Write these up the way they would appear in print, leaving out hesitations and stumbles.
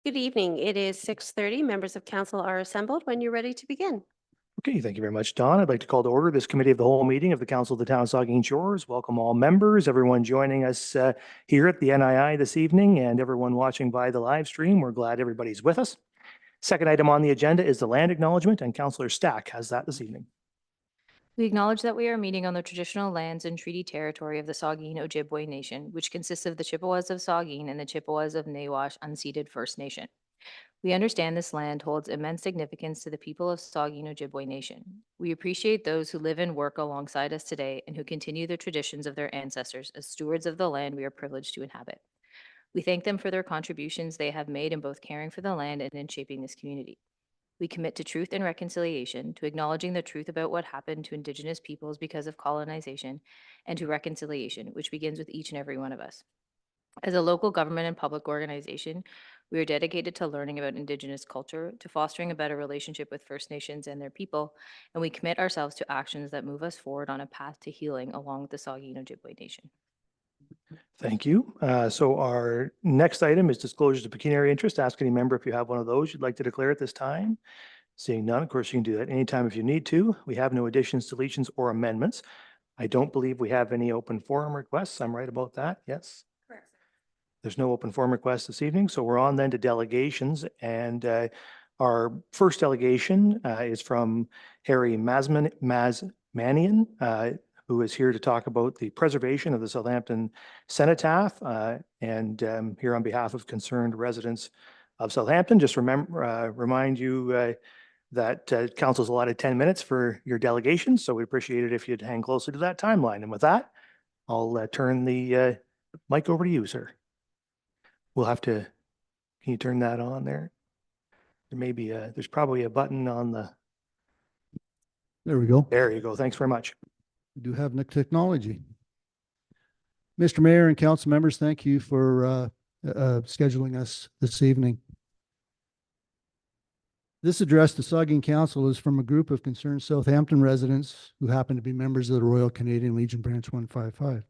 Good evening. It is 6:30. Members of council are assembled when you're ready to begin. Okay, thank you very much, Don. I'd like to call to order this committee of the whole meeting of the Council of the Town of Saugeen Shores. Welcome all members, everyone joining us here at the NII this evening, and everyone watching by the live stream. We're glad everybody's with us. Second item on the agenda is the land acknowledgement, and Councillor Stack has that this evening. We acknowledge that we are meeting on the traditional lands and treaty territory of the Saugeen Ojibwe Nation, which consists of the Chippewas of Saugeen and the Chippewas of Nawash Unceded First Nation. We understand this land holds immense significance to the people of Saugeen Ojibwe Nation. We appreciate those who live and work alongside us today and who continue the traditions of their ancestors as stewards of the land we are privileged to inhabit. We thank them for their contributions they have made in both caring for the land and in shaping this community. We commit to truth and reconciliation, to acknowledging the truth about what happened to Indigenous peoples because of colonization, and to reconciliation, which begins with each and every one of us. As a local government and public organization, we are dedicated to learning about Indigenous culture, to fostering a better relationship with First Nations and their people, and we commit ourselves to actions that move us forward on a path to healing along with the Saugeen Ojibwe Nation. Thank you. So our next item is disclosures of pecuniary interest. Ask any member if you have one of those you'd like to declare at this time. Seeing none, of course, you can do that anytime if you need to. We have no additions, deletions, or amendments. I don't believe we have any open forum requests. I'm right about that. Yes? Correct. There's no open forum requests this evening, so we're on then to delegations. And our first delegation is from Harry Mazmanian, who is here to talk about the preservation of the Southampton cenotaph. And here on behalf of concerned residents of Southampton, just remind you that council's allotted 10 minutes for your delegation. So we'd appreciate it if you'd hang closer to that timeline. And with that, I'll turn the mic over to you, sir. We'll have to, can you turn that on there? There may be there's probably a button on the. There we go. There you go. Thanks very much. We do have technology. Mr. Mayor and council members, thank you for scheduling us this evening. This address to Saugeen Council is from a group of concerned Southampton residents who happen to be members of the Royal Canadian Legion Branch 155.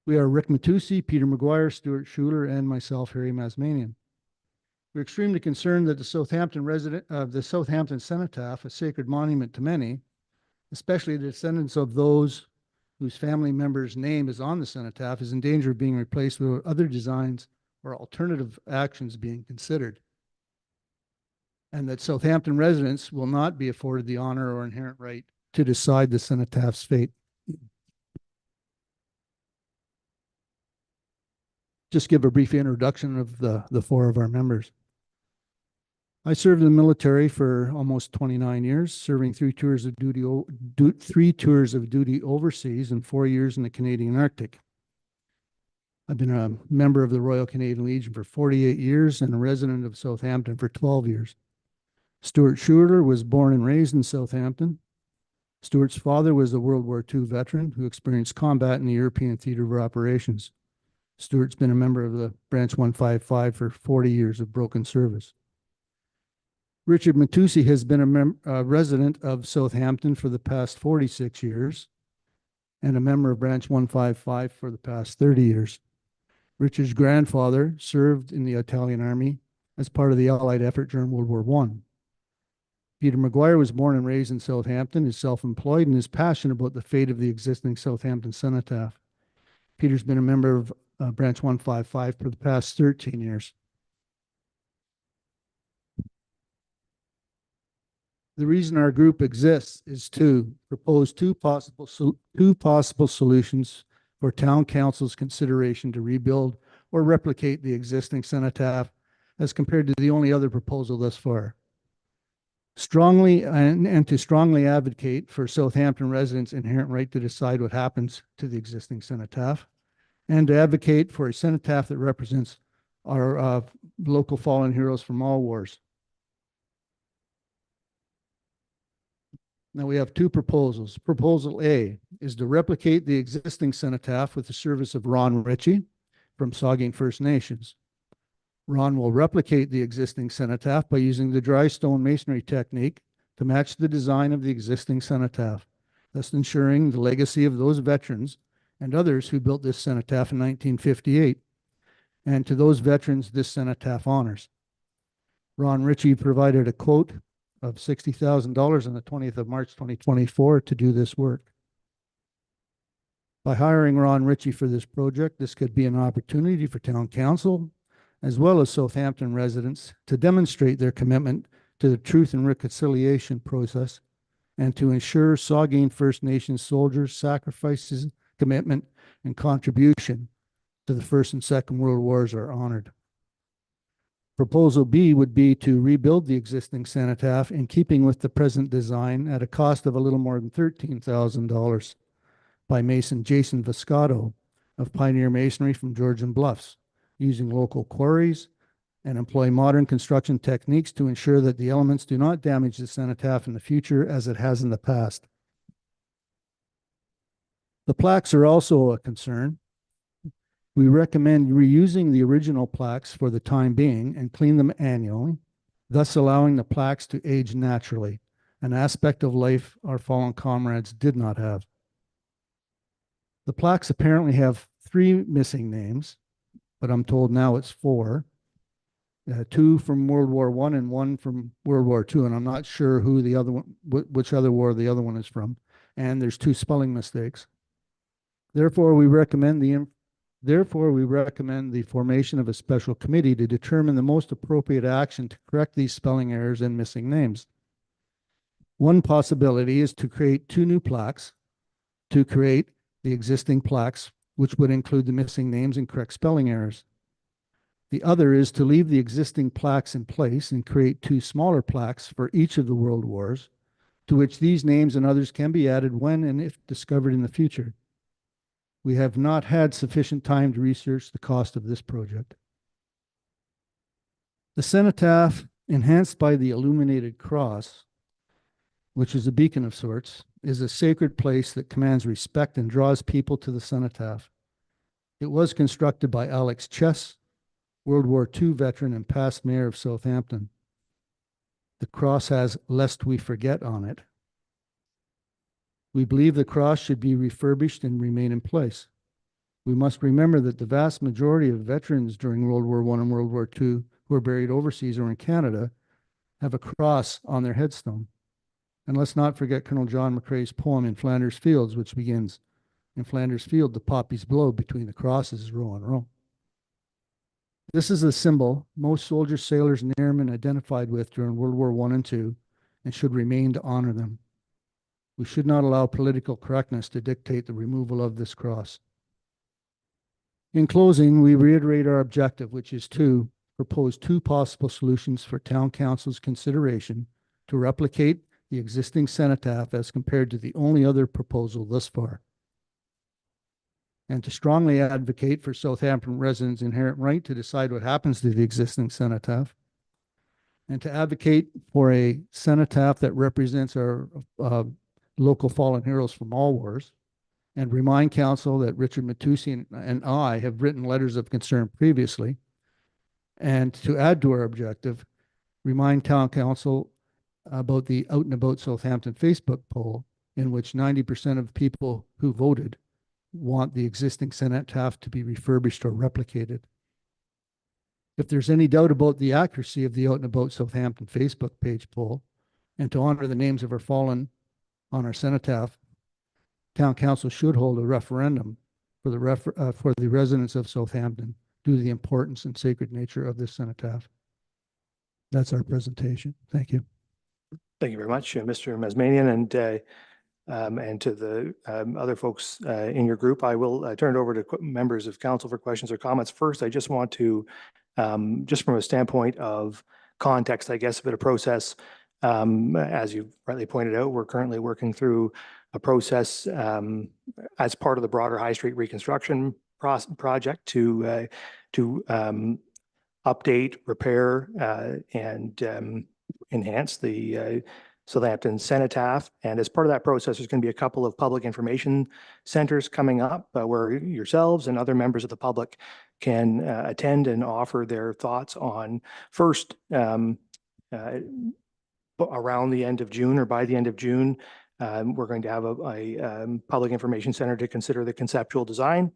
We are Rick Matusi, Peter McGuire, Stuart Schuler, and myself, Harry Mazmanian. We're extremely concerned that the Southampton cenotaph, a sacred monument to many, especially the descendants of those whose family member's name is on the cenotaph, is in danger of being replaced with other designs or alternative actions being considered. And that Southampton residents will not be afforded the honor or inherent right to decide the cenotaph's fate. Just give a brief introduction of the four of our members. I served in the military for almost 29 years, serving 3 tours of duty overseas and 4 years in the Canadian Arctic. I've been a member of the Royal Canadian Legion for 48 years and a resident of Southampton for 12 years. Stuart Schuler was born and raised in Southampton. Stuart's father was a World War II veteran who experienced combat in the European theater of operations. Stuart's been a member of the Branch 155 for 40 years of broken service. Richard Matusi has been a resident of Southampton for the past 46 years and a member of Branch 155 for the past 30 years. Richard's grandfather served in the Italian Army as part of the Allied effort during World War I. Peter McGuire was born and raised in Southampton, is self-employed, and is passionate about the fate of the existing Southampton cenotaph. Peter's been a member of Branch 155 for the past 13 years. The reason our group exists is to propose two possible solutions for town council's consideration to rebuild or replicate the existing cenotaph as compared to the only other proposal thus far. Strongly advocate for Southampton residents' inherent right to decide what happens to the existing cenotaph, and to advocate for a cenotaph that represents our local fallen heroes from all wars. Now we have two proposals. Proposal A is to replicate the existing cenotaph with the service of Ron Ritchie from Saugeen First Nations. Ron will replicate the existing cenotaph by using the dry stone masonry technique to match the design of the existing cenotaph, thus ensuring the legacy of those veterans and others who built this cenotaph in 1958. and to those veterans this cenotaph honors. Ron Ritchie provided a quote of $60,000 on the 20th of March 2024 to do this work. By hiring Ron Ritchie for this project, this could be an opportunity for town council, as well as Southampton residents, to demonstrate their commitment to the Truth and Reconciliation process and to ensure Saugeen First Nations soldiers' sacrifices, commitment, and contribution to the First and Second World Wars are honored. Proposal B would be to rebuild the existing cenotaph in keeping with the present design at a cost of a little more than $13,000 by Mason Jason Viscato of Pioneer Masonry from Georgian Bluffs, using local quarries and employ modern construction techniques to ensure that the elements do not damage the cenotaph in the future as it has in the past. The plaques are also a concern. We recommend reusing the original plaques for the time being and clean them annually, thus allowing the plaques to age naturally, an aspect of life our fallen comrades did not have. The plaques apparently have 3 missing names, but I'm told now it's 4. 2 from World War I and 1 from World War II, and I'm not sure who the other one, which other war the other one is from. And there's 2 spelling mistakes. Therefore, we recommend the formation of a special committee to determine the most appropriate action to correct these spelling errors and missing names. One possibility is to create 2 new plaques to create the existing plaques, which would include the missing names and correct spelling errors. The other is to leave the existing plaques in place and create 2 smaller plaques for each of the world wars, to which these names and others can be added when and if discovered in the future. We have not had sufficient time to research the cost of this project. The cenotaph, enhanced by the illuminated cross, which is a beacon of sorts, is a sacred place that commands respect and draws people to the cenotaph. It was constructed by Alex Chess, World War II veteran and past mayor of Southampton. The cross has "Lest We Forget" on it. We believe the cross should be refurbished and remain in place. We must remember that the vast majority of veterans during World War I and World War II who are buried overseas or in Canada have a cross on their headstone. And let's not forget Colonel John McCrae's poem In Flanders Fields, which begins, "In Flanders Field, the poppies blow, between the crosses, row on row." This is a symbol most soldiers, sailors, and airmen identified with during World War I and II, and should remain to honor them. We should not allow political correctness to dictate the removal of this cross. In closing, we reiterate our objective, which is to propose 2 possible solutions for town council's consideration to replicate the existing cenotaph as compared to the only other proposal thus far, and to strongly advocate for Southampton residents' inherent right to decide what happens to the existing cenotaph, and to advocate for a cenotaph that represents our local fallen heroes from all wars, and remind council that Richard Matusi and I have written letters of concern previously, and to add to our objective, remind town council about the Out and About Southampton Facebook poll, in which 90% of people who voted want the existing cenotaph to be refurbished or replicated. If there's any doubt about the accuracy of the Out and About Southampton Facebook page poll, and to honor the names of our fallen on our cenotaph, town council should hold a referendum for the residents of Southampton due to the importance and sacred nature of this cenotaph. That's our presentation. Thank you. Thank you very much, Mr. Masmanian, and to the other folks in your group. I will turn it over to members of council for questions or comments. First, I just want to, just from a standpoint of context, I guess, a bit of process. As you rightly pointed out, we're currently working through a process as part of the broader High Street reconstruction project to update, repair, and enhance the Southampton cenotaph. And as part of that process, there's going to be a couple of public information centers coming up where yourselves and other members of the public can attend and offer their thoughts on, first, around the end of June or by the end of June, we're going to have a public information center to consider the conceptual design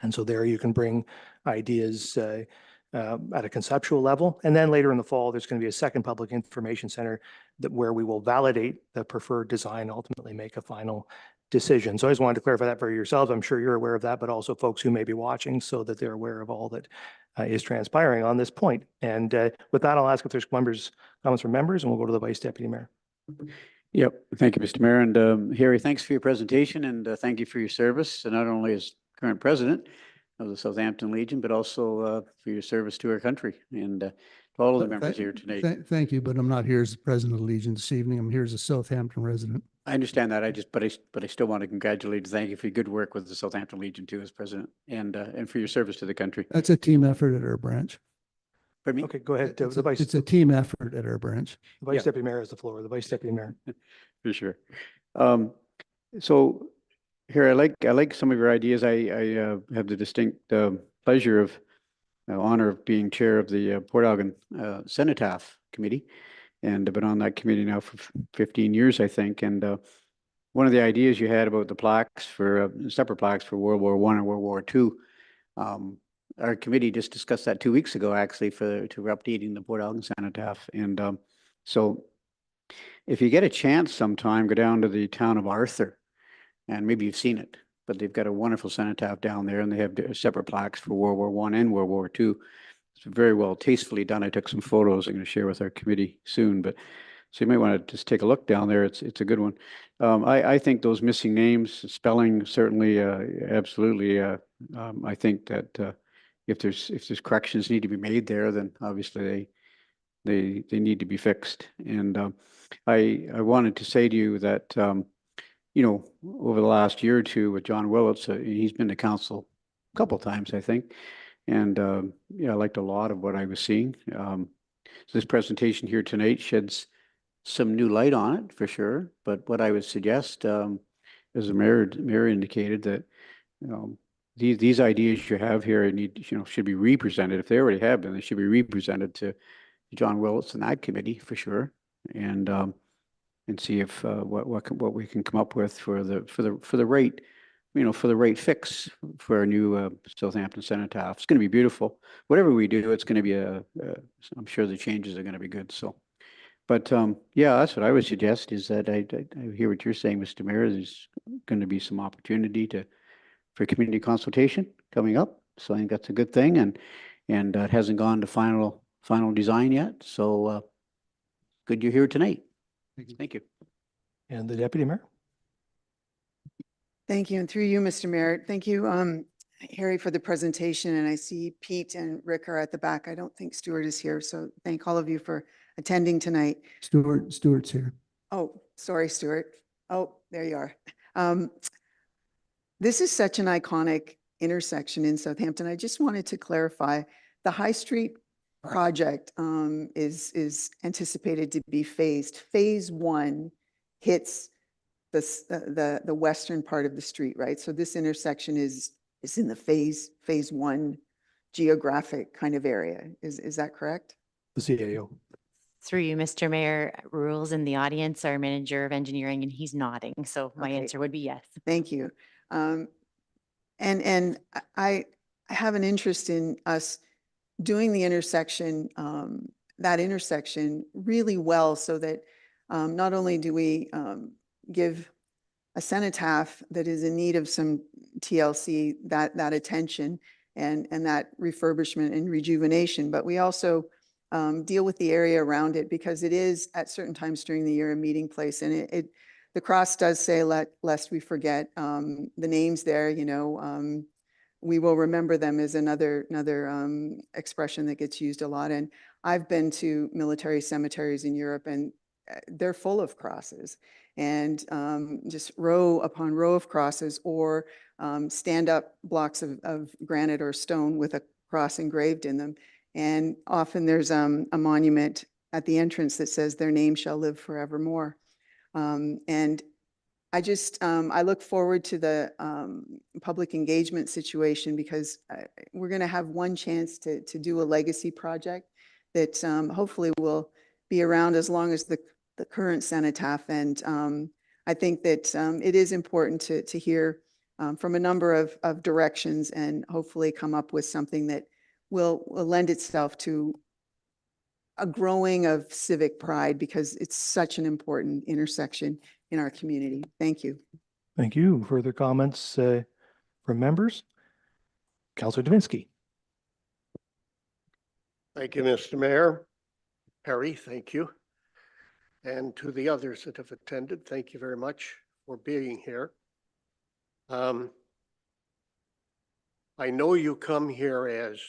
And so there you can bring ideas at a conceptual level. And then later in the fall, there's going to be a second public information center where we will validate the preferred design, ultimately make a final decision. So I just wanted to clarify that for yourselves. I'm sure you're aware of that, but also folks who may be watching so that they're aware of all that is transpiring on this point. And with that, I'll ask if there's comments from members, and we'll go to the Vice Deputy Mayor. Yep. Thank you, Mr. Mayor. And Harry, thanks for your presentation, and thank you for your service, and not only as current president of the Southampton Legion, but also for your service to our country, and to all of the members here tonight. Thank you, but I'm not here as the president of the Legion this evening. I'm here as a Southampton resident. I understand that. But I still want to congratulate and thank you for your good work with the Southampton Legion too, as president, and for your service to the country. That's a team effort at our branch. Pardon me? Okay, go ahead. It's a team effort at our branch. The Vice Yeah. Deputy Mayor has the floor. The Vice Deputy Mayor. For sure. So here, I like some of your ideas. I have the distinct pleasure of honor of being chair of the Port Elgin Cenotaph Committee, and I've been on that committee now for 15 years, I think. And one of the ideas you had about the plaques for separate plaques for World War I and World War II, our committee just discussed that 2 weeks ago, actually, to updating the Port Elgin Cenotaph. And so if you get a chance sometime, go down to the town of Arthur, and maybe you've seen it, but they've got a wonderful cenotaph down there, and they have separate plaques for World War I and World War II. It's very well, tastefully done. I took some photos I'm going to share with our committee soon, but so you might want to just take a look down there. It's a good one. I think those missing names, spelling, certainly, absolutely. I think that if there's corrections need to be made there, then obviously they need to be fixed. And I wanted to say to you that you know, over the last year or two with John Willits, he's been to council a couple of times, I think, and yeah, I liked a lot of what I was seeing. So this presentation here tonight sheds some new light on it for sure. But what I would suggest, as the mayor indicated, that these ideas you have here should be represented. If they already have been, they should be represented to John Willits and that committee for sure, and see if what we can come up with for the right, for the right fix for our new Southampton Cenotaph. It's going to be beautiful. Whatever we do, it's going to be I'm sure the changes are going to be good. So, but yeah, that's what I would suggest. Is that I hear what you're saying, Mr. Mayor. There's going to be some opportunity for community consultation coming up. So I think that's a good thing, and it hasn't gone to final design yet. So good you're here tonight. Thank you. And the Deputy Mayor. Thank you. And through you, Mr. Mayor, thank you, Harry, for the presentation. And I see Pete and Rick are at the back. I don't think Stuart is here. So thank all of you for attending tonight. Stuart's here. Oh, sorry, Stuart. Oh, there you are. This is such an iconic intersection in Southampton. I just wanted to clarify, the High Street project is anticipated to be phased. Phase 1 hits the western part of the street, right? So this intersection is in the phase 1 geographic kind of area. Is that correct? The CAO. Through you, Mr. Mayor, Rules in the audience, our manager of engineering, and he's nodding. So my Okay. answer would be yes. Thank you. And I have an interest in us doing the intersection, that intersection really well, so that not only do we give a cenotaph that is in need of some TLC that attention and that refurbishment and rejuvenation, but we also deal with the area around it, because it is at certain times during the year a meeting place, and the cross does say, lest we forget the names there. We will remember them is another expression that gets used a lot. And I've been to military cemeteries in Europe, and they're full of crosses, and just row upon row of crosses, or stand up blocks of granite or stone with a cross engraved in them. And often there's a monument at the entrance that says, "Their name shall live forevermore." And I look forward to the public engagement situation, because we're going to have one chance to do a legacy project that hopefully will be around as long as the current cenotaph. And I think that it is important to hear from a number of directions and hopefully come up with something that will lend itself to a growing of civic pride because it's such an important intersection in our community. Thank you. Thank you. Further comments from members? Councillor Davinsky. Thank you, Mr. Mayor. Harry, thank you. And to the others that have attended, thank you very much for being here. I know you come here as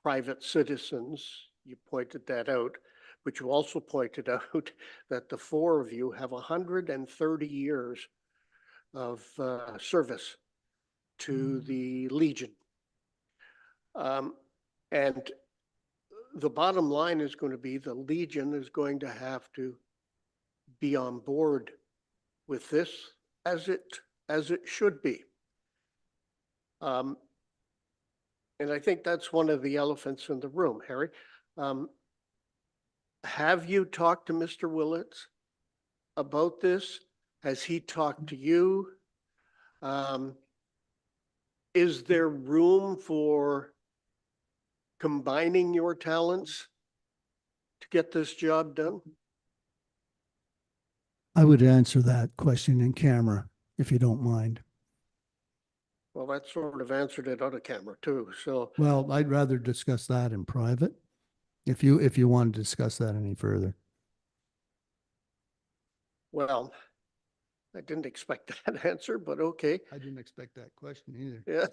private citizens. You pointed that out, but you also pointed out that the four of you have 130 years of service to the Legion. And the bottom line is going to be the Legion is going to have to be on board with this as it should be. And I think that's one of the elephants in the room, Harry. Have you talked to Mr. Willits about this? Has he talked to you? Is there room for combining your talents to get this job done? I would answer that question in camera, if you don't mind. Well, that sort of answered it on a camera too, so. Well, I'd rather discuss that in private, if you want to discuss that any further. Well, I didn't expect that answer, but okay. I didn't expect that question either. Yeah.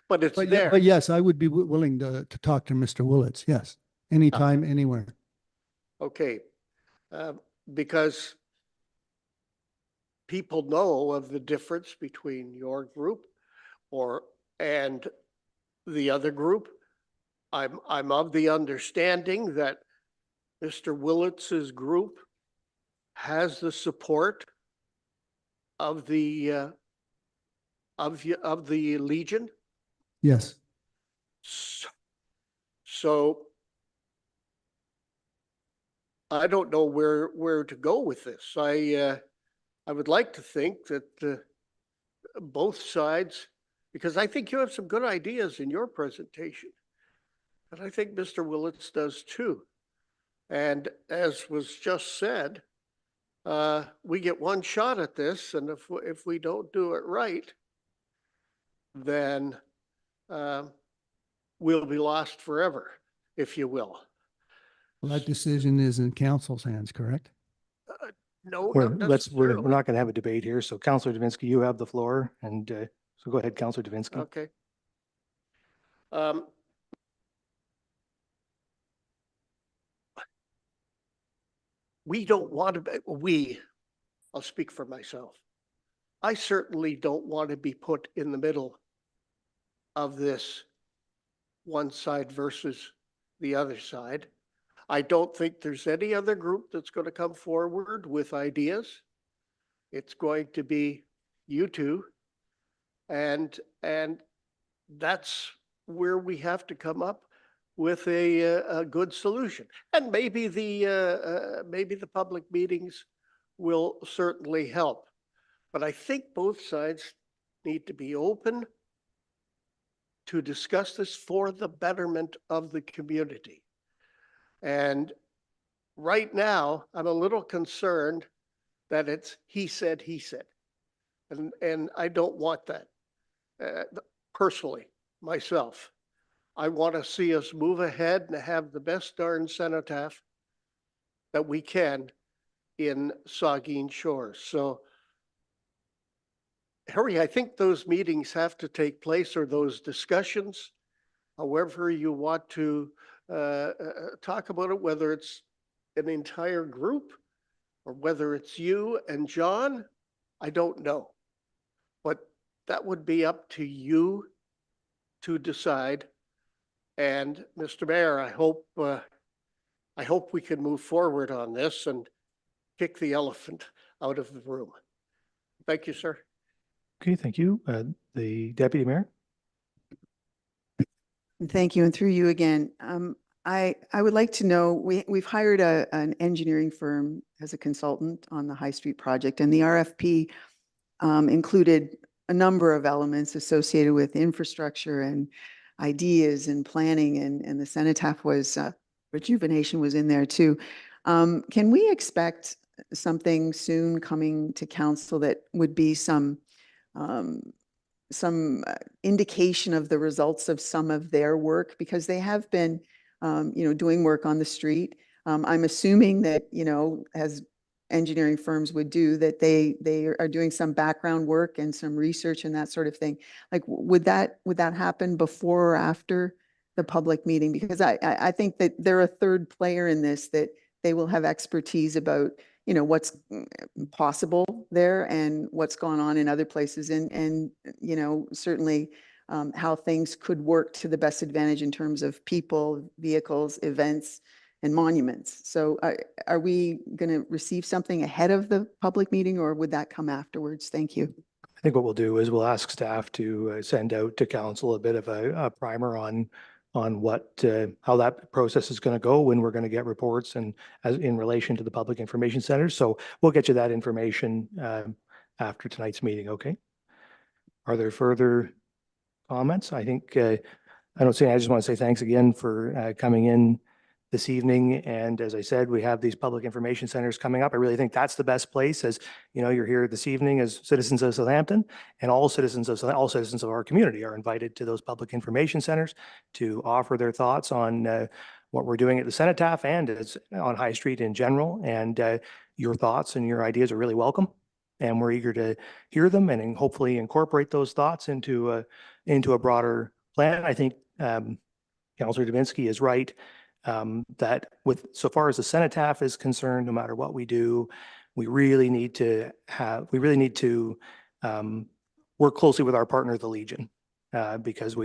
But it's But, there. but yes, I would be willing to talk to Mr. Willits. Yes, anytime, anywhere. Okay. Because people know of the difference between your group and the other group. I'm of the understanding that Mr. Willits's group has the support of the Legion. Yes. So I don't know where to go with this. I would like to think that both sides, because I think you have some good ideas in your presentation, and I think Mr. Willits does too. And as was just said, we get one shot at this, and if we don't do it right, then we'll be lost forever, if you will. Well, that decision is in council's hands, correct? No, We're not not necessarily. going to have a debate here. So Councillor Davinsky, you have the floor, and so go ahead, Councillor Davinsky. Okay. We don't want to, I'll speak for myself. I certainly don't want to be put in the middle of this one side versus the other side. I don't think there's any other group that's going to come forward with ideas. It's going to be you two. And that's where we have to come up with a good solution. And maybe the public meetings will certainly help. But I think both sides need to be open to discuss this for the betterment of the community. And right now, I'm a little concerned that it's he said. And I don't want that. Personally, myself, I want to see us move ahead and have the best darn cenotaph that we can in Saugeen Shores. So, Harry, I think those meetings have to take place, or those discussions, however you want to talk about it, whether it's an entire group or whether it's you and John, I don't know. But that would be up to you to decide. And Mr. Mayor, I hope we can move forward on this and kick the elephant out of the room. Thank you, sir. Okay, thank you. The Deputy Mayor. Thank you. And through you again, I would like to know, we've hired an engineering firm as a consultant on the High Street project, and the RFP included a number of elements associated with infrastructure and ideas and planning, and the cenotaph was, rejuvenation was in there too. Can we expect something soon coming to council that would be some indication of the results of some of their work? Because they have been, doing work on the street. I'm assuming that, as engineering firms would do, that they are doing some background work and some research and that sort of thing. Like, would that happen before or after the public meeting? Because I think that they're a third player in this, that they will have expertise about, what's possible there and what's gone on in other places, and certainly how things could work to the best advantage in terms of people, vehicles, events, and monuments. So are we going to receive something ahead of the public meeting, or would that come afterwards? Thank you. I think what we'll do is we'll ask staff to send out to council a bit of a primer on what how that process is going to go, when we're going to get reports, and as in relation to the public information centers. So we'll get you that information after tonight's meeting. Okay. Are there further comments? I think I don't see. I just want to say thanks again for coming in this evening. And as I said, we have these public information centers coming up. I really think that's the best place, as you're here this evening as citizens of Southampton, and all citizens of our community are invited to those public information centers to offer their thoughts on what we're doing at the Cenotaph and on High Street in general. And your thoughts and your ideas are really welcome. And we're eager to hear them and hopefully incorporate those thoughts into a broader plan. I think Councillor Dubinsky is right. That so far as the Cenotaph is concerned, no matter what we do, we really need to work closely with our partner, the Legion, because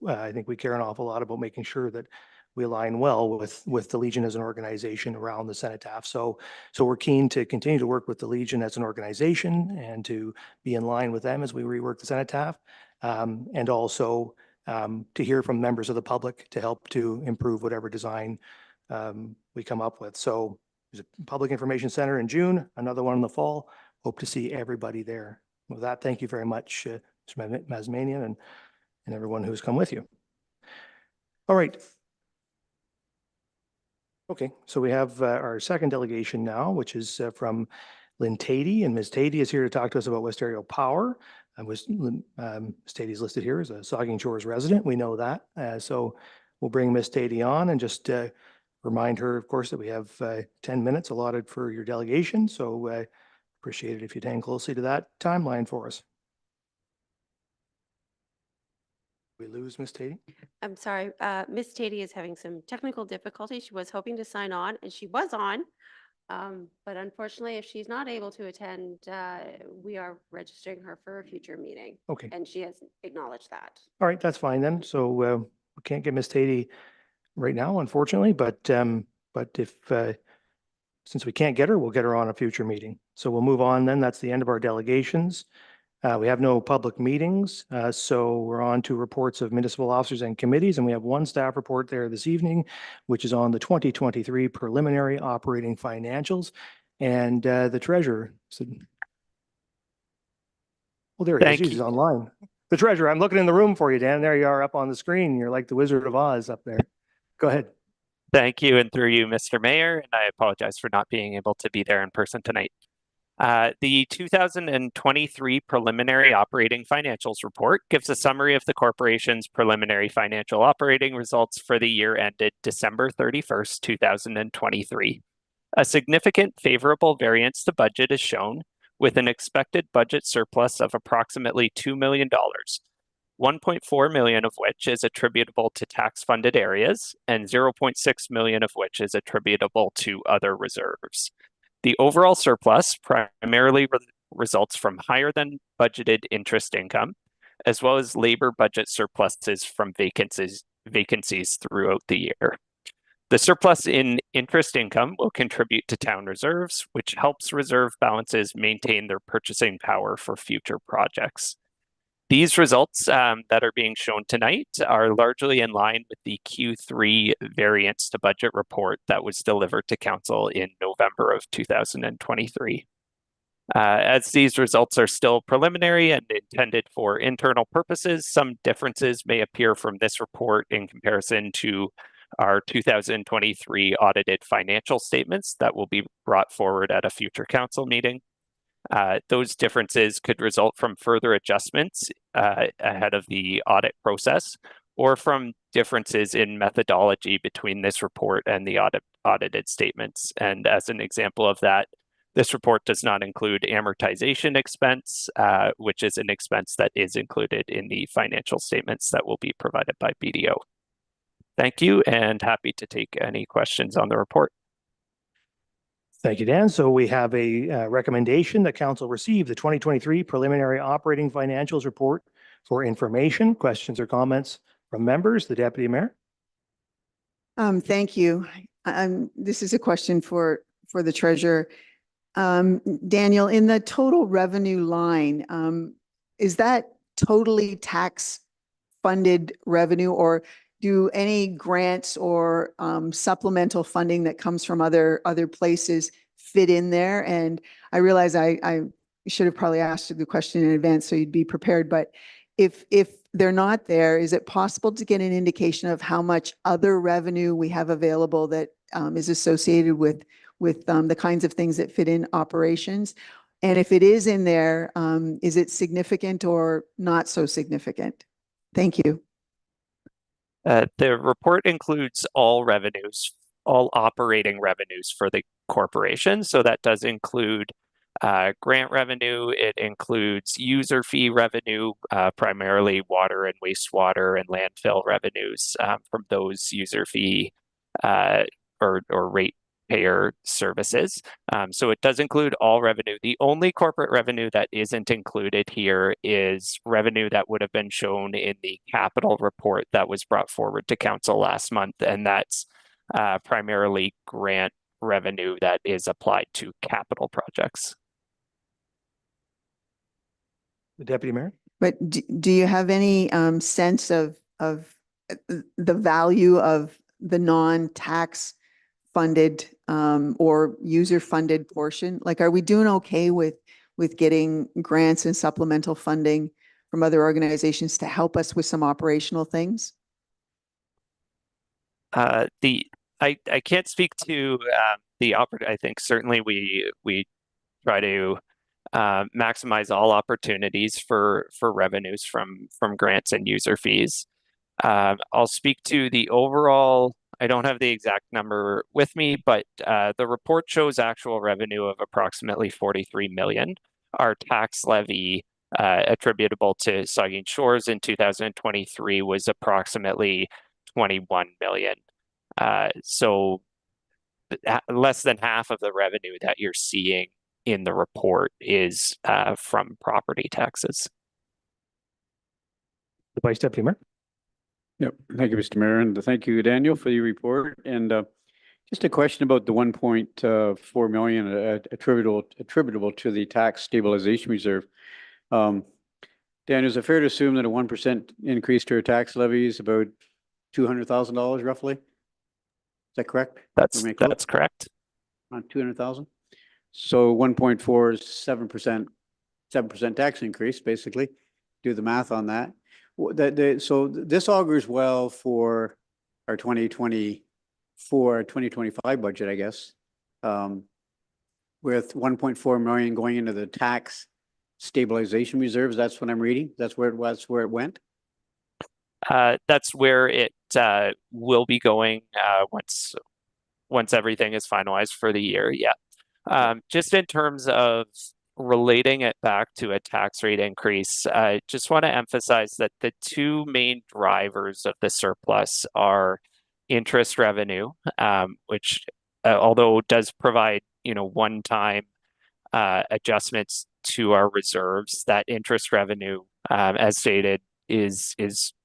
I think we care an awful lot about making sure that we align well with the Legion as an organization around the Cenotaph. So we're keen to continue to work with the Legion as an organization and to be in line with them as we rework the Cenotaph, and also to hear from members of the public to help to improve whatever design we come up with. So there's a public information center in June, another one in the fall. Hope to see everybody there. With that, thank you very much, Mr. Mazmanian, and everyone who's come with you. All right. Okay, so we have our second delegation now, which is from Lynn Tatey, and Ms. Tatey is here to talk to us about Westario Power. Ms. Tatey is listed here as a Saugeen Shores resident. We know that. So we'll bring Ms. Tatey on and just remind her, of course, that we have 10 minutes allotted for your delegation. So appreciate it if you'd hang closely to that timeline for us. We lose Ms. Tatey? I'm sorry, Ms. Tatey is having some technical difficulties. She was hoping to sign on, and she was on. But unfortunately, if she's not able to attend, we are registering her for a future meeting. Okay. And she has acknowledged that. All right, that's fine then. So we can't get Ms. Tatey right now, unfortunately, but if since we can't get her, we'll get her on a future meeting. So we'll move on then. That's the end of our delegations. We have no public meetings, so we're on to reports of municipal officers and committees, and we have one staff report there this evening, which is on the 2023 preliminary operating financials. And the treasurer said, well, there he is. He's online. The treasurer, I'm looking in the room for you, Dan. There you are up on the screen. You're like the Wizard of Oz up there. Go ahead. Thank you, and through you, Mr. Mayor, and I apologize for not being able to be there in person tonight. The 2023 preliminary operating financials report gives a summary of the corporation's preliminary financial operating results for the year ended December 31st, 2023. A significant favorable variance to budget is shown, with an expected budget surplus of approximately $2 million, 1.4 million of which is attributable to tax-funded areas, and 0.6 million of which is attributable to other reserves. The overall surplus primarily results from higher than budgeted interest income, as well as labor budget surpluses from vacancies throughout the year. The surplus in interest income will contribute to town reserves, which helps reserve balances maintain their purchasing power for future projects. These results that are being shown tonight are largely in line with the Q3 variance to budget report that was delivered to council in November of 2023. As these results are still preliminary and intended for internal purposes, some differences may appear from this report in comparison to our 2023 audited financial statements that will be brought forward at a future council meeting. Those differences could result from further adjustments ahead of the audit process, or from differences in methodology between this report and the audited statements. And as an example of that, this report does not include amortization expense, which is an expense that is included in the financial statements that will be provided by BDO. Thank you, and happy to take any questions on the report. Thank you, Dan. So we have a recommendation that council receive the 2023 preliminary operating financials report for information. Questions or comments from members? The Deputy Mayor. Thank you. This is a question for the treasurer. Daniel, in the total revenue line, is that totally tax funded revenue, or do any grants or supplemental funding that comes from other places fit in there? And I realize I should have probably asked you the question in advance so you'd be prepared, but if they're not there, is it possible to get an indication of how much other revenue we have available that is associated with the kinds of things that fit in operations? And if it is in there, is it significant or not so significant? Thank you. The report includes all revenues, all operating revenues for the corporation. So that does include grant revenue. It includes user fee revenue, primarily water and wastewater and landfill revenues from those user fee or rate payer services. So it does include all revenue. The only corporate revenue that isn't included here is revenue that would have been shown in the capital report that was brought forward to council last month. And that's primarily grant revenue that is applied to capital projects. The Deputy Mayor. But do you have any sense of the value of the non-tax funded or user funded portion? Like, are we doing okay with getting grants and supplemental funding from other organizations to help us with some operational things? I can't speak to I think certainly we try to maximize all opportunities for revenues from grants and user fees. I'll speak to the overall. I don't have the exact number with me, but the report shows actual revenue of approximately 43 million. Our tax levy attributable to Saugeen Shores in 2023 was approximately 21 million. So less than half of the revenue that you're seeing in the report is from property taxes. The Vice Deputy Mayor. Yep. Thank you, Mr. Mayor, and thank you, Daniel, for your report. And just a question about the 1.4 million attributable to the tax stabilization reserve. Daniel, is it fair to assume that a 1% increase to our tax levy is about $200,000 roughly? Is that correct? That's correct. Around 200,000. So 1.4 is 7% tax increase, basically. Do the math on that. So this augurs well for our 2025 budget, I guess, with 1.4 million going into the tax stabilization reserves. That's what I'm reading. That's where it went. That's where it will be going once everything is finalized for the year. Yeah. Just in terms of relating it back to a tax rate increase, I just want to emphasize that the two main drivers of the surplus are interest revenue, which although does provide one-time adjustments to our reserves, that interest revenue, as stated, is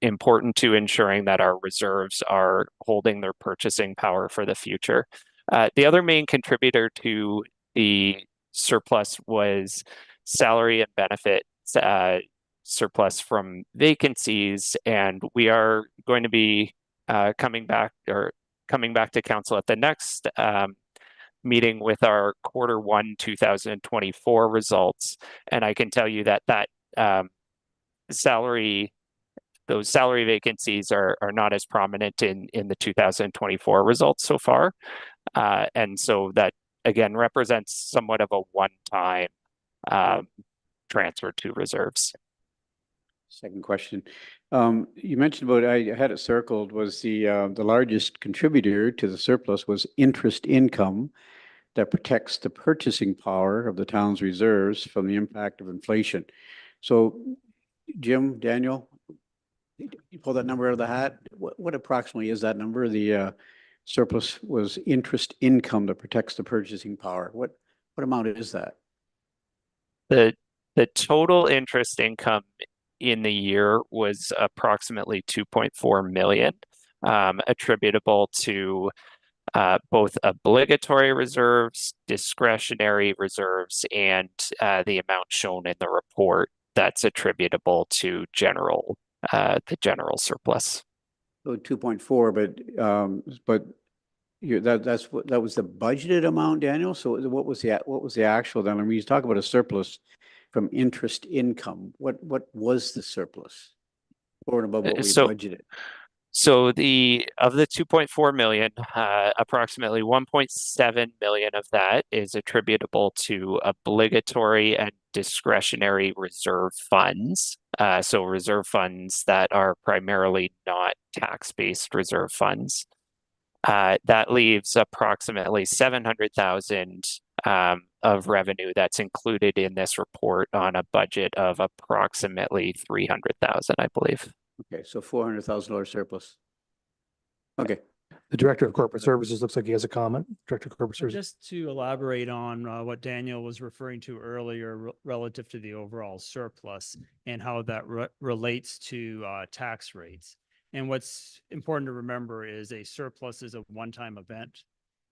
important to ensuring that our reserves are holding their purchasing power for the future. The other main contributor to the surplus was salary and benefit surplus from vacancies, and we are going to be coming back to council at the meeting with our Q1 2024 results, and I can tell you that those salary vacancies are not as prominent in the 2024 results so far. And so that again represents somewhat of a one-time transfer to reserves. Second question. You mentioned about, I had it circled, was the largest contributor to the surplus was interest income that protects the purchasing power of the town's reserves from the impact of inflation. So Jim, Daniel, you pull that number out of the hat. What approximately is that number? The surplus was interest income that protects the purchasing power. What amount is that? The total interest income in the year was approximately 2.4 million, attributable to both obligatory reserves, discretionary reserves, and the amount shown in the report that's attributable to the general surplus. So 2.4, but that was the budgeted amount, Daniel. So what was the actual then? I mean, you talk about a surplus from interest income. What was the surplus over and above what we budgeted? So of the 2.4 million, approximately 1.7 million of that is attributable to obligatory and discretionary reserve funds. So reserve funds that are primarily not tax-based reserve funds. That leaves approximately 700,000 of revenue that's included in this report on a budget of approximately 300,000, I believe. Okay, so $400,000 surplus. Okay. The Director of Corporate Services looks like he has a comment. Director of Corporate Services. Just to elaborate on what Daniel was referring to earlier relative to the overall surplus and how that relates to tax rates. And what's important to remember is a surplus is a one-time event,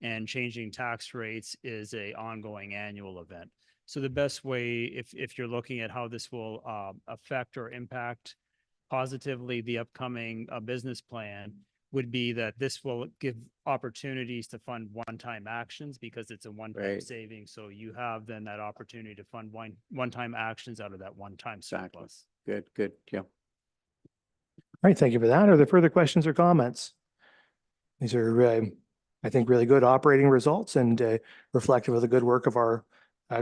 and changing tax rates is an ongoing annual event. So the best way, if you're looking at how this will affect or impact positively the upcoming business plan, would be that this will give opportunities to fund one-time actions because it's a one-time saving. So you have then that opportunity to fund one-time actions out of that one-time surplus. Good. Yeah. All right, thank you for that. Are there further questions or comments? These are, I think, really good operating results and reflective of the good work of our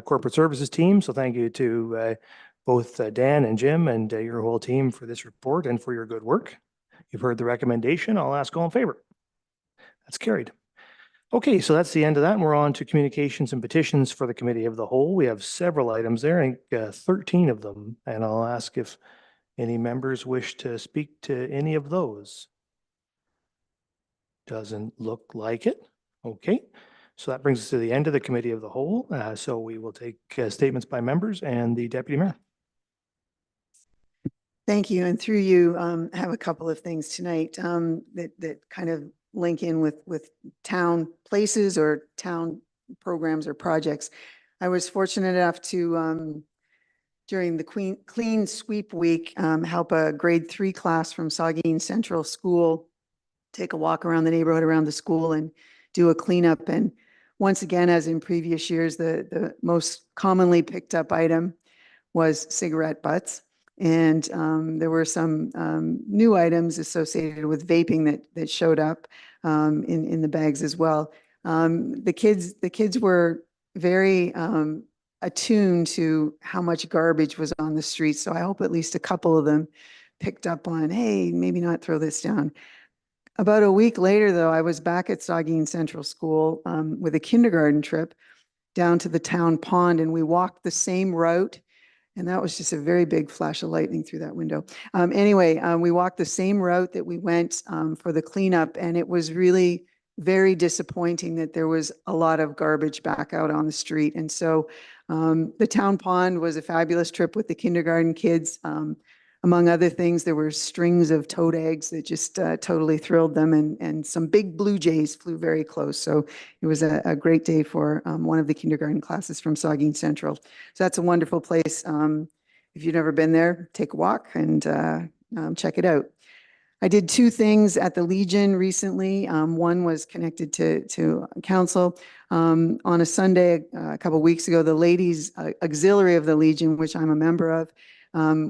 corporate services team. So thank you to both Dan and Jim and your whole team for this report and for your good work. You've heard the recommendation. I'll ask all in favor. That's carried. Okay, so that's the end of that. And we're on to communications and petitions for the Committee of the Whole. We have several items there, I think 13 of them. And I'll ask if any members wish to speak to any of those. Doesn't look like it. Okay, so that brings us to the end of the Committee of the Whole. So we will take statements by members and the Deputy Mayor. Thank you. And through you, have a couple of things tonight that kind of link in with town places or town programs or projects. I was fortunate enough to, during the Clean Sweep Week, help a grade 3 class from Saugeen Central School take a walk around the neighborhood around the school and do a cleanup. And once again, as in previous years, the most commonly picked up item was cigarette butts. And there were some new items associated with vaping that showed up in the bags as well. The kids were very attuned to how much garbage was on the streets. So I hope at least a couple of them picked up on, hey, maybe not throw this down. About a week later, though, I was back at Saugeen Central School with a kindergarten trip down to the town pond, and we walked the same route. And that was just a very big flash of lightning through that window. Anyway, we walked the same route that we went for the cleanup, and it was really very disappointing that there was a lot of garbage back out on the street. And so the town pond was a fabulous trip with the kindergarten kids. Among other things, there were strings of toad eggs that just totally thrilled them, and some big blue jays flew very close. So it was a great day for one of the kindergarten classes from Saugeen Central. So that's a wonderful place. If you've never been there, take a walk and check it out. I did two things at the Legion recently. One was connected to council. On a Sunday, a couple weeks ago, the ladies auxiliary of the Legion, which I'm a member of,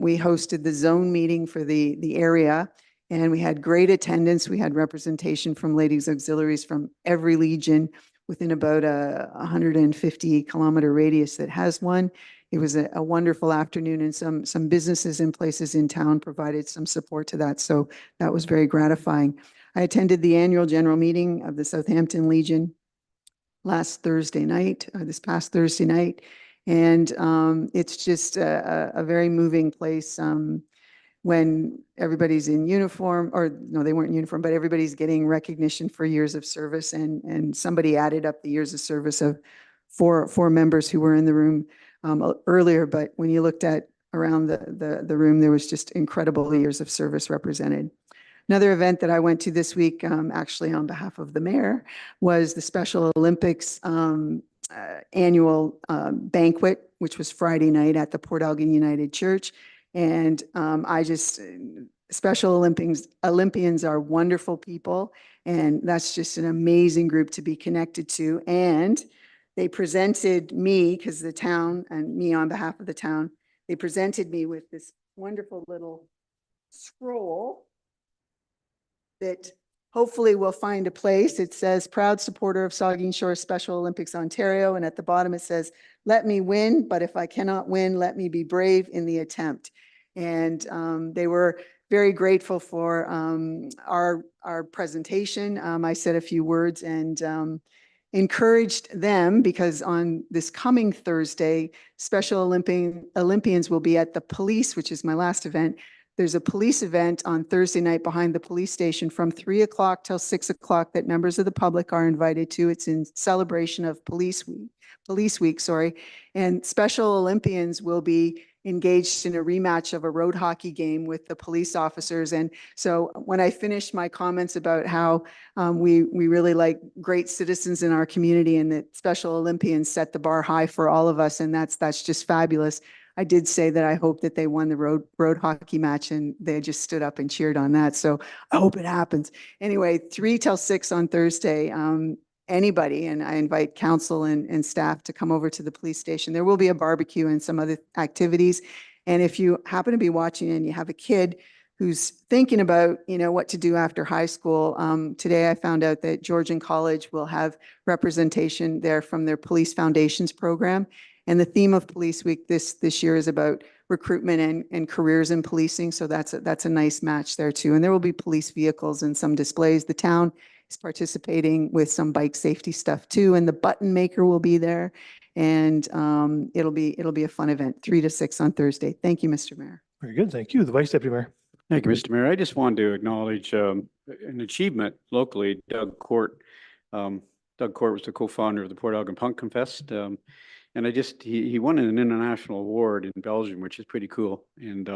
we hosted the zone meeting for the area, and we had great attendance. We had representation from ladies auxiliaries from every Legion within about a 150-kilometer radius that has one. It was a wonderful afternoon, and some businesses and places in town provided some support to that. So that was very gratifying. I attended the annual general meeting of the Southampton Legion last Thursday night, this past Thursday night. And it's just a very moving place when everybody's in uniform, or no, they weren't in uniform, but everybody's getting recognition for years of service. And somebody added up the years of service of four members who were in the room earlier. But when you looked at around the room, there was just incredible years of service represented. Another event that I went to this week, actually on behalf of the mayor, was the Special Olympics annual banquet, which was Friday night at the Port Elgin United Church. And Special Olympians are wonderful people, and that's just an amazing group to be connected to. And they presented me, because the town, and me on behalf of the town, they presented me with this wonderful little scroll that hopefully will find a place. It says, proud supporter of Saugeen Shore Special Olympics Ontario. And at the bottom it says, let me win, but if I cannot win, let me be brave in the attempt. And they were very grateful for our presentation. I said a few words and encouraged them, because on this coming Thursday, Special Olympians will be at the police, which is my last event. There's a police event on Thursday night behind the police station from 3 o'clock till 6 o'clock that members of the public are invited to. It's in celebration of Police Week, sorry. And Special Olympians will be engaged in a rematch of a road hockey game with the police officers. And so when I finished my comments about how we really like great citizens in our community, and that Special Olympians set the bar high for all of us, and that's just fabulous. I did say that I hope that they won the road hockey match, and they just stood up and cheered on that. So I hope it happens. Anyway, 3 till 6 on Thursday. Anybody, and I invite council and staff to come over to the police station. There will be a barbecue and some other activities. And if you happen to be watching and you have a kid who's thinking about, what to do after high school, today I found out that Georgian College will have representation there from their Police Foundations program. And the theme of Police Week this year is about recruitment and careers in policing. So that's a nice match there too. And there will be police vehicles and some displays. The town is participating with some bike safety stuff too. And the button maker will be there. And it'll be a fun event, 3 to 6 on Thursday. Thank you, Mr. Mayor. Very good. Thank you. The Vice Deputy Mayor. Thank you, Mr. Mayor. I just wanted to acknowledge an achievement locally. Doug Court was the co-founder of the Port Elgin Pumpkin Fest. And he won an international award in Belgium, which is pretty cool. And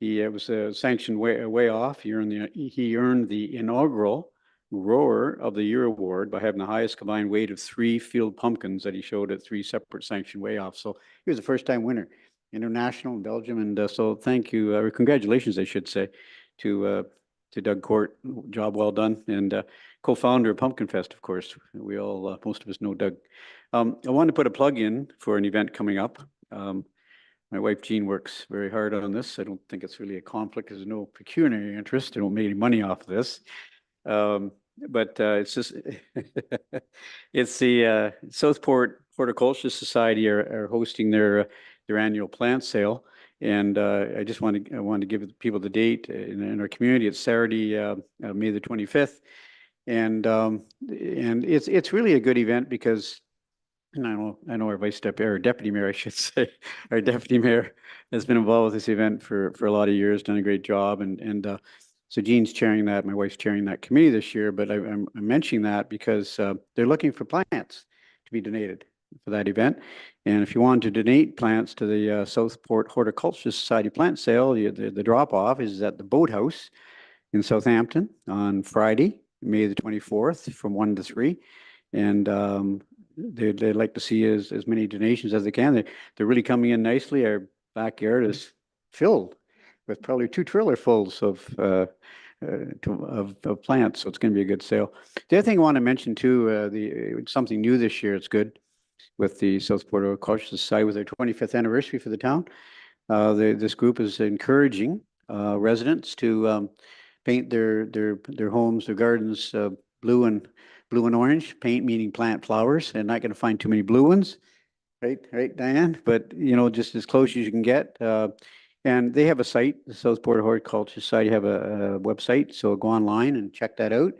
he was sanctioned way off. He earned the inaugural Grower of the Year award by having the highest combined weight of 3 field pumpkins that he showed at 3 separate sanctioned weigh-offs. So he was the first-time winner, international in Belgium. And so thank you, or congratulations, I should say, to Doug Court. Job well done. And co-founder of Pumpkin Fest, of course. We all, most of us know Doug. I want to put a plug in for an event coming up. My wife Jean works very hard on this. I don't think it's really a conflict. There's no pecuniary interest. I don't make any money off of this. But it's just, it's the Southport Horticultural Society are hosting their annual plant sale. And I want to give people the date in our community. It's Saturday, May the 25th. And it's really a good event because, and I know our deputy mayor, I should say, our deputy mayor has been involved with this event for a lot of years, done a great job. And so Jean's chairing that, my wife's chairing that committee this year, but I'm mentioning that because they're looking for plants to be donated for that event. And if you want to donate plants to the Southport Horticultural Society plant sale, the drop-off is at the Boathouse in Southampton on Friday, May the 24th from 1 to 3. And they'd like to see as many donations as they can. They're really coming in nicely. Our backyard is filled with probably 2 trailer fulls of of plants. So it's going to be a good sale. The other thing I want to mention too, something new this year. It's good with the South Port Horticultural Society with their 25th anniversary for the town. This group is encouraging residents to paint their homes, their gardens blue and orange. Paint meaning plant flowers, and not going to find too many blue ones, right, Diane? But you know, just as close as you can get. And they have a site, the Southport Horticulture Society have a website, so go online and check that out,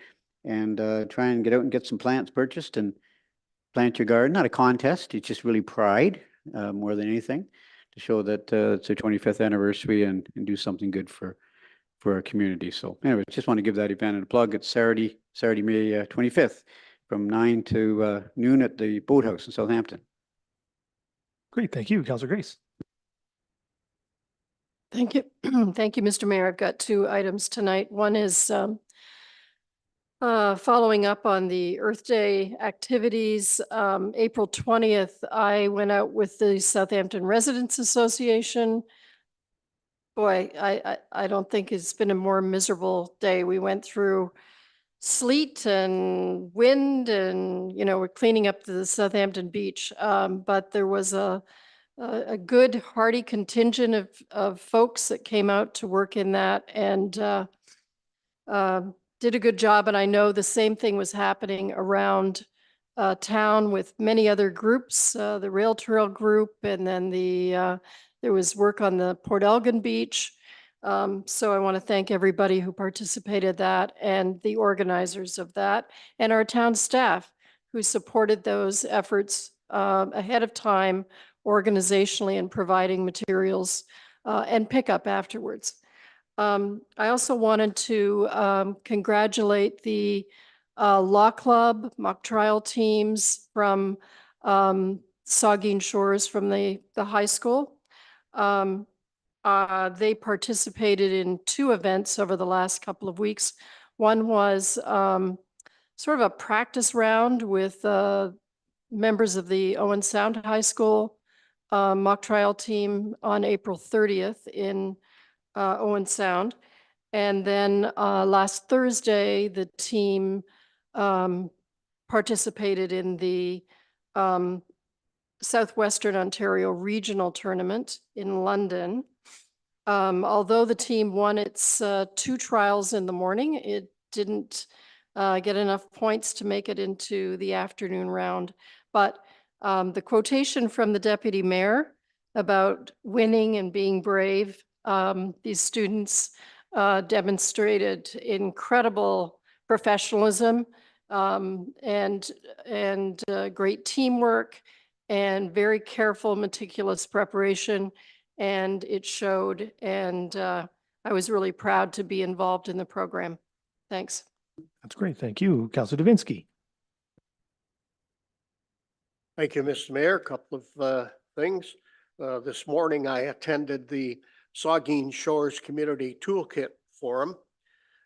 and try and get out and get some plants purchased and plant your garden. Not a contest; it's just really pride more than anything, to show that it's their 25th anniversary and do something good for our community. So anyway, just want to give that event a plug. It's Saturday, May 25th, from 9 to noon at the Boathouse in Southampton. Great, thank you. Councillor Grace. Thank you. Thank you, Mr. Mayor. I've got two items tonight. One is following up on the Earth Day activities. April 20th, I went out with the Southampton Residents Association. Boy, I don't think it's been a more miserable day. We went through sleet and wind and, you know, we're cleaning up the Southampton beach. But there was a good hearty contingent of folks that came out to work in that and did a good job. And I know the same thing was happening around town with many other groups, the Rail Trail group, and then there was work on the Port Elgin beach. So I want to thank everybody who participated that and the organizers of that and our town staff who supported those efforts ahead of time organizationally and providing materials and pickup afterwards. I also wanted to congratulate the Law Club mock trial teams from Saugeen Shores from the high school. They participated in two events over the last couple of weeks. One was sort of a practice round with members of the Owen Sound High School mock trial team on April 30th in Owen Sound. And then last Thursday, the team participated in the Southwestern Ontario Regional Tournament in London. Although the team won its two trials in the morning, it didn't get enough points to make it into the afternoon round. But the quotation from the deputy mayor about winning and being brave, these students demonstrated incredible professionalism and great teamwork and very careful, meticulous preparation. And it showed, and I was really proud to be involved in the program. Thanks. That's great. Thank you. Councillor Davinsky. Thank you, Mr. Mayor. A couple of things. This morning, I attended the Saugeen Shores Community Toolkit Forum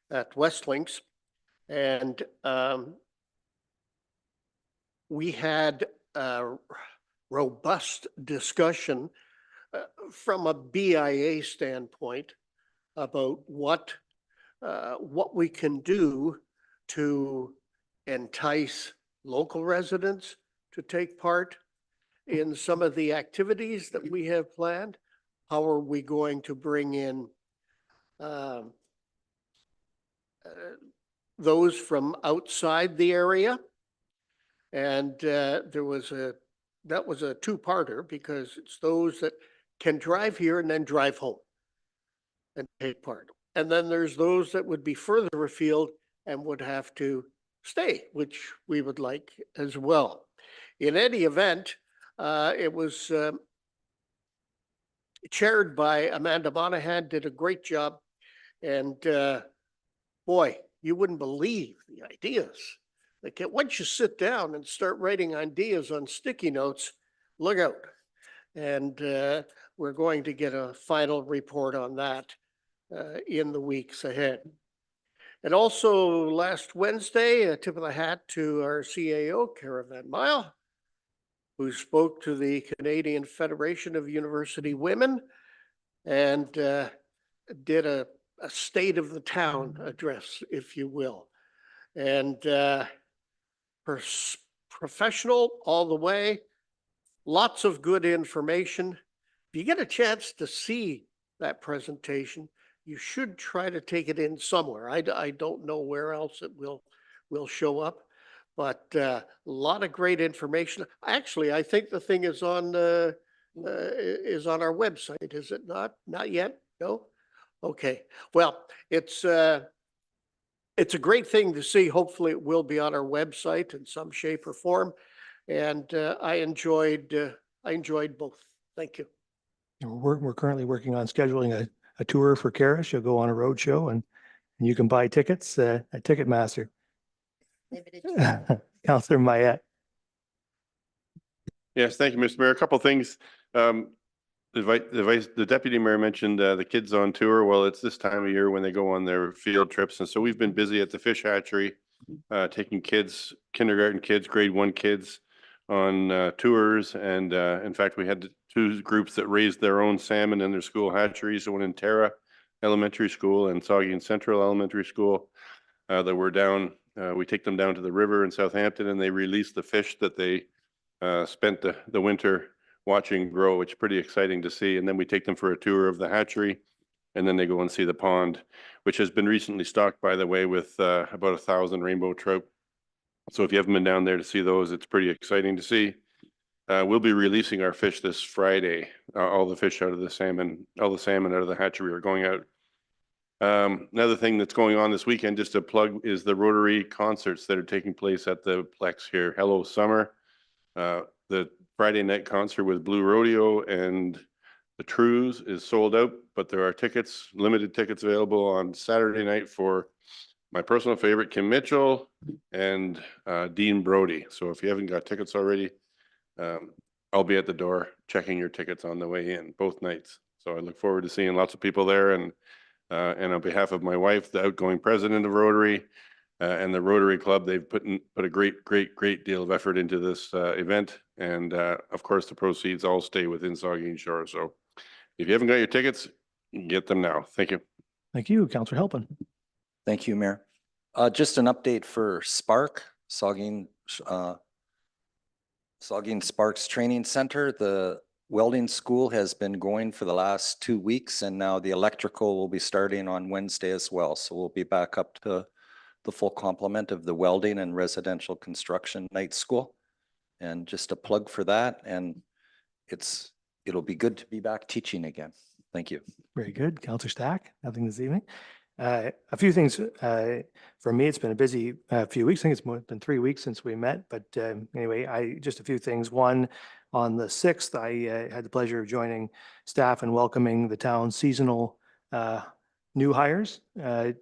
at Westlinks, and we had a robust discussion from a BIA standpoint about what we can do to entice local residents to take part in some of the activities that we have planned. How are we going to bring in those from outside the area? And that was a two-parter, because it's those that can drive here and then drive home and take part. And then there's those that would be further afield and would have to stay, which we would like as well. In any event, it was chaired by Amanda Monahan, did a great job. And boy, you wouldn't believe the ideas. Like, once you sit down and start writing ideas on sticky notes, look out. And we're going to get a final report on that in the weeks ahead. And also last Wednesday, a tip of the hat to our CAO, Caravan Mile, who spoke to the Canadian Federation of University Women and did a a state of the town address, if you will. And professional all the way, lots of good information. If you get a chance to see that presentation, you should try to take it in somewhere. I don't know where else it will show up, but a lot of great information. Actually, I think the thing is on our website, is it not? Not yet? No? Okay. Well, it's a great thing to see. Hopefully it will be on our website in some shape or form. And I enjoyed both. Thank you. We're currently working on scheduling a tour for Kara. She'll go on a road show and you can buy tickets at Ticketmaster. Councillor Mayette. Yes, thank you, Mr. Mayor. A couple of things. The deputy mayor mentioned the kids on tour. Well, it's this time of year when they go on their field trips. And so we've been busy at the fish hatchery, taking kids, kindergarten kids, grade 1 kids on tours. And in fact, we had 2 groups that raised their own salmon in their school hatcheries, one in Terra Elementary School and Saugeen Central Elementary School that were down. We take them down to the river in Southampton and they release the fish that they spent the winter watching grow, which is pretty exciting to see. And then we take them for a tour of the hatchery and then they go and see the pond, which has been recently stocked, by the way, with about 1,000 rainbow trout. So if you haven't been down there to see those, it's pretty exciting to see. We'll be releasing our fish this Friday. All the fish out of the salmon, all the salmon out of the hatchery are going out. Another thing that's going on this weekend, just to plug, is the Rotary concerts that are taking place at the Plex here. Hello Summer. The Friday night concert with Blue Rodeo and the Trues is sold out, but there are tickets, limited tickets available on Saturday night for my personal favorite, Kim Mitchell and Dean Brody. So if you haven't got tickets already, I'll be at the door checking your tickets on the way in both nights. So I look forward to seeing lots of people there. And on behalf of my wife, the outgoing president of Rotary, and the Rotary Club, they've put a great deal of effort into this event. And of course, the proceeds all stay within Saugeen Shore. So if you haven't got your tickets, get them now. Thank you. Thank you, Councillor Halpin. Thank you, Mayor. Just an update for Spark, Saugeen Sparks Training Center. The welding school has been going for the last 2 weeks, and now the electrical will be starting on Wednesday as well. So we'll be back up to the full complement of the welding and residential construction night school. And just a plug for that. And it'll be good to be back teaching again. Thank you. Very good. Councillor Stack, nothing this evening. A few things for me. It's been a busy few weeks. I think it's been 3 weeks since we met. But anyway, just a few things. One, on the 6th, I had the pleasure of joining staff and welcoming the town's seasonal new hires to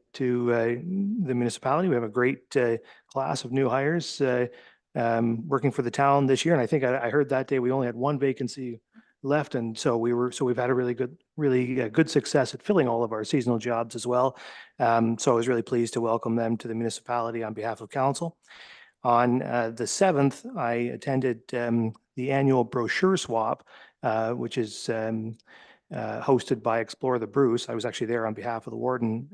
the municipality. We have a great class of new hires working for the town this year. And I think I heard that day we only had 1 vacancy left. And so we've had a really good success at filling all of our seasonal jobs as well. So I was really pleased to welcome them to the municipality on behalf of council. On the 7th, I attended the annual brochure swap, which is hosted by Explore the Bruce. I was actually there on behalf of the warden,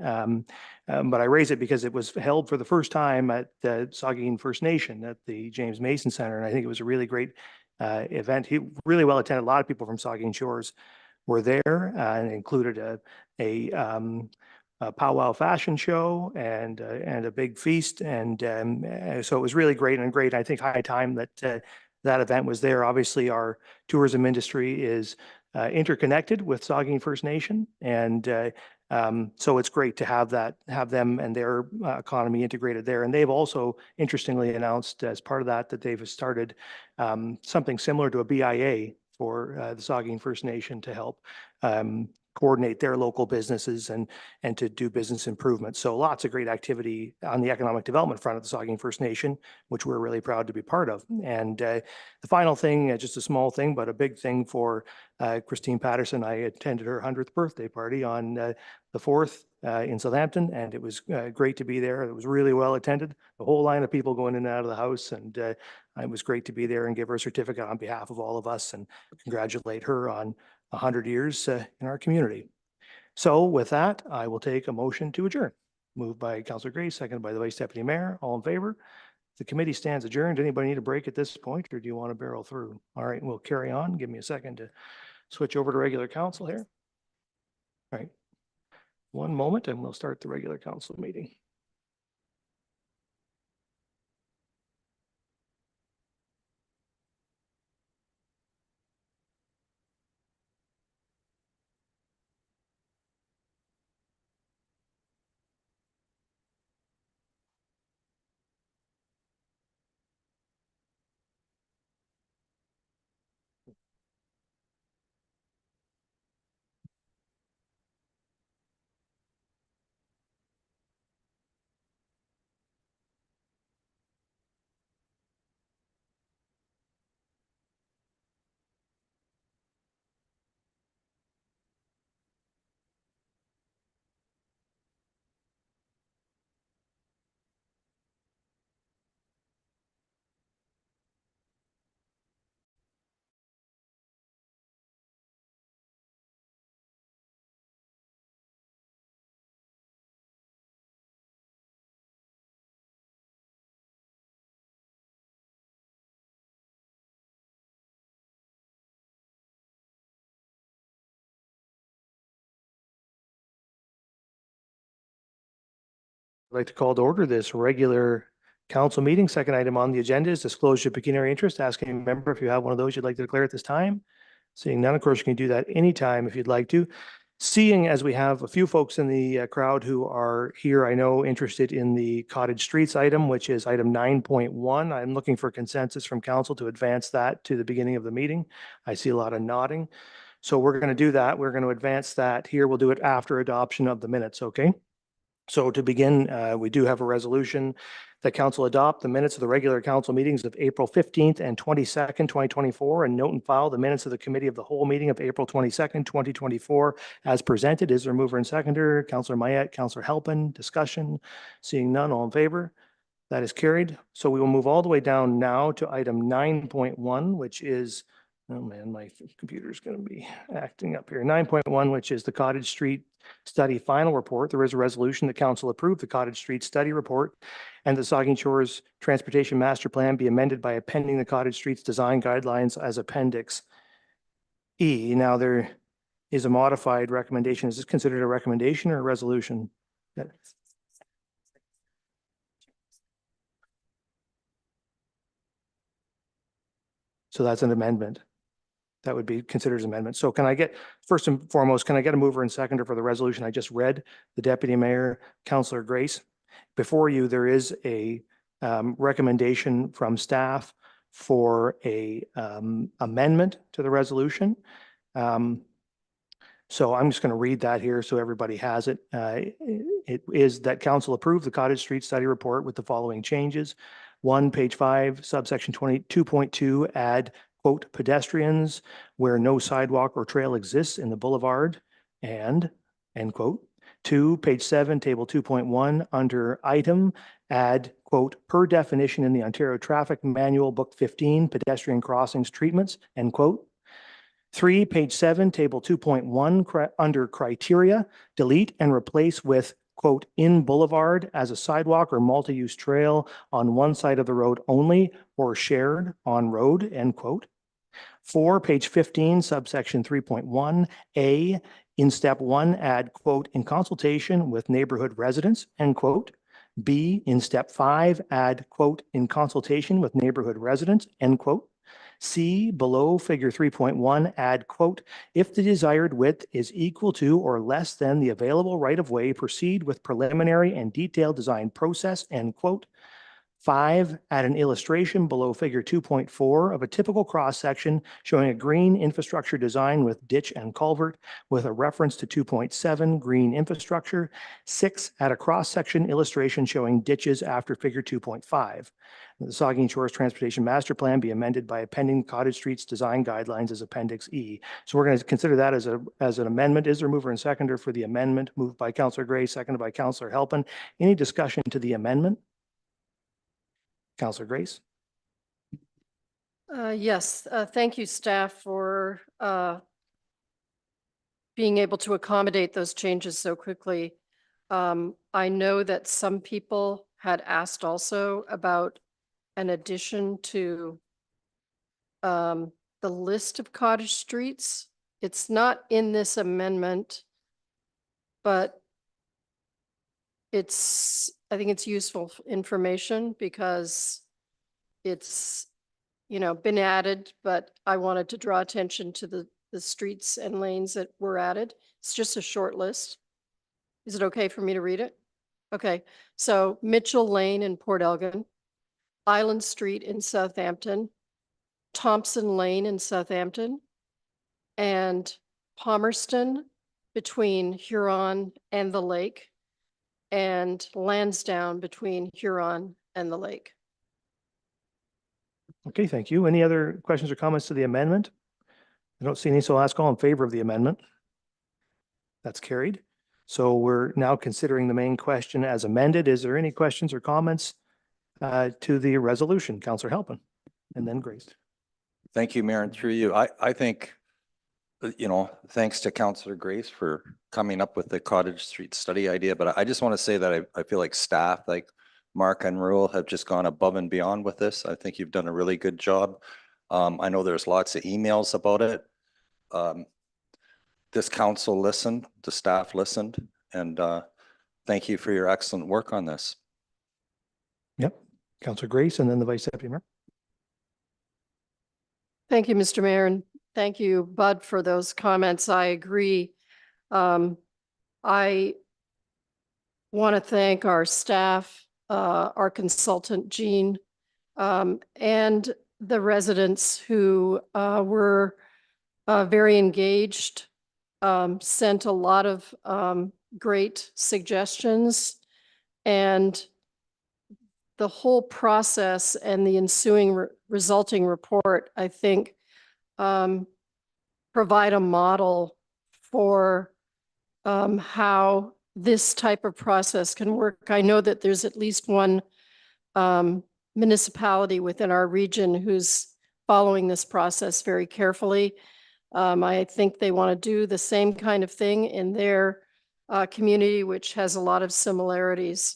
but I raise it because it was held for the first time at the Saugeen First Nation at the James Mason Center, and I think it was a really great event. He really well attended. A lot of people from Saugeen Shores were there, and included a powwow fashion show and a big feast, and so it was really great and great. I think high time that that event was there. Obviously, our tourism industry is interconnected with Saugeen First Nation, and so it's great to have them and their economy integrated there. And they've also, interestingly, announced as part of that they've started something similar to a BIA for the Saugeen First Nation to help coordinate their local businesses and to do business improvements. So lots of great activity on the economic development front of the Saugeen First Nation, which we're really proud to be part of. And the final thing, just a small thing, but a big thing for Christine Patterson. I attended her 100th birthday party on the 4th in Southampton, and it was great to be there. It was really well attended. The whole line of people going in and out of the house, and it was great to be there and give her a certificate on behalf of all of us and congratulate her on 100 years in our community. So with that, I will take a motion to adjourn. Moved by Councillor Gray, seconded by the Vice Deputy Mayor. All in favor? The committee stands adjourned. Anybody need a break at this point, or do you want to barrel through? All right, we'll carry on. Give me a second to switch over to regular council here. All right. One moment and we'll start the regular council meeting. I'd like to call to order this regular council meeting. Second item on the agenda is disclosure of pecuniary interest. Ask any member if you have one of those you'd like to declare at this time. Seeing none, of course, you can do that anytime if you'd like to. Seeing as we have a few folks in the crowd who are here, I know, interested in the Cottage Streets item, which is item 9.1. I'm looking for consensus from council to advance that to the beginning of the meeting. I see a lot of nodding. So we're going to do that. We're going to advance that here. We'll do it after adoption of the minutes, okay? So to begin, we do have a resolution that council adopt the minutes of the regular council meetings of April 15th and 22nd, 2024, and note and file the minutes of the committee of the whole meeting of April 22nd, 2024 as presented. Is there a mover and seconder? Councillor Mayette, Councillor Halpin, discussion. Seeing none, all in favor? That is carried. So we will move all the way down now to item 9.1, which is, oh man, my computer's going to be acting up here. 9.1, which is the Cottage Street Study Final Report. There is a resolution that council approved the Cottage Street Study Report and the Saugeen Shores Transportation Master Plan be amended by appending the Cottage Streets Design Guidelines as Appendix E. Now there is a modified recommendation. Is this considered a recommendation or a resolution? So that's an amendment. That would be considered as amendment. So can I get, first and foremost, can I get a mover and seconder for the resolution I just read? The Deputy Mayor, Councillor Grace. Before you, there is a recommendation from staff for a amendment to the resolution. So I'm just going to read that here so everybody has it. It is that council approved the Cottage Street Study Report with the following changes. 1, page 5, subsection 22.2, add quote, pedestrians where no sidewalk or trail exists in the boulevard and, end quote. 2, page 7, table 2.1, under item, add quote, per definition in the Ontario Traffic Manual, book 15, pedestrian crossings treatments, end quote. 3, page 7, table 2.1, under criteria, delete and replace with quote, in boulevard as a sidewalk or multi-use trail on one side of the road only or shared on road, end quote. 4, page 15, subsection 3.1, A, in step 1, add quote, in consultation with neighborhood residents, end quote. B, in step 5, add quote, in consultation with neighborhood residents, end quote. C, below figure 3.1, add quote, if the desired width is equal to or less than the available right-of-way, proceed with preliminary and detailed design process, end quote. 5, add an illustration below figure 2.4 of a typical cross-section showing a green infrastructure design with ditch and culvert with a reference to 2.7 green infrastructure. 6, add a cross-section illustration showing ditches after figure 2.5. The Saugeen Shores Transportation Master Plan be amended by appending Cottage Streets Design Guidelines as Appendix E. So we're going to consider that as an amendment. Is there a mover and seconder for the amendment? Moved by Councillor Gray, seconded by Councillor Halpin. Any discussion to the amendment? Councillor Grace. Yes, thank you, staff, for being able to accommodate those changes so quickly. I know that some people had asked also about an addition to the list of cottage streets. It's not in this amendment, but I think it's useful information because it's, been added, but I wanted to draw attention to the streets and lanes that were added. It's just a short list. Is it okay for me to read it? Okay, so Mitchell Lane in Port Elgin, Island Street in Southampton, Thompson Lane in Southampton, and Palmerston between Huron and the lake, and Lansdowne between Huron and the lake. Okay, thank you. Any other questions or comments to the amendment? I don't see any, so I'll ask all in favor of the amendment. That's carried. So we're now considering the main question as amended. Is there any questions or comments to the resolution? Councillor Halpin, and then Grace. Thank you, Mayor, and through you. I think, thanks to Councillor Grace for coming up with the Cottage Street study idea, but I just want to say that I feel like staff, like Mark and Rural, have just gone above and beyond with this. I think you've done a really good job. I know there's lots of emails about it. This council listened, the staff listened, and thank you for your excellent work on this. Yep. Councillor Grace, and then the Vice Deputy Mayor. Thank you, Mr. Mayor, and thank you, Bud, for those comments. I agree. I want to thank our staff, our consultant, Jean, and the residents who were very engaged, sent a lot of great suggestions, and the whole process and the ensuing resulting report, I think, provide a model for how this type of process can work. I know that there's at least one municipality within our region who's following this process very carefully. I think they want to do the same kind of thing in their community, which has a lot of similarities.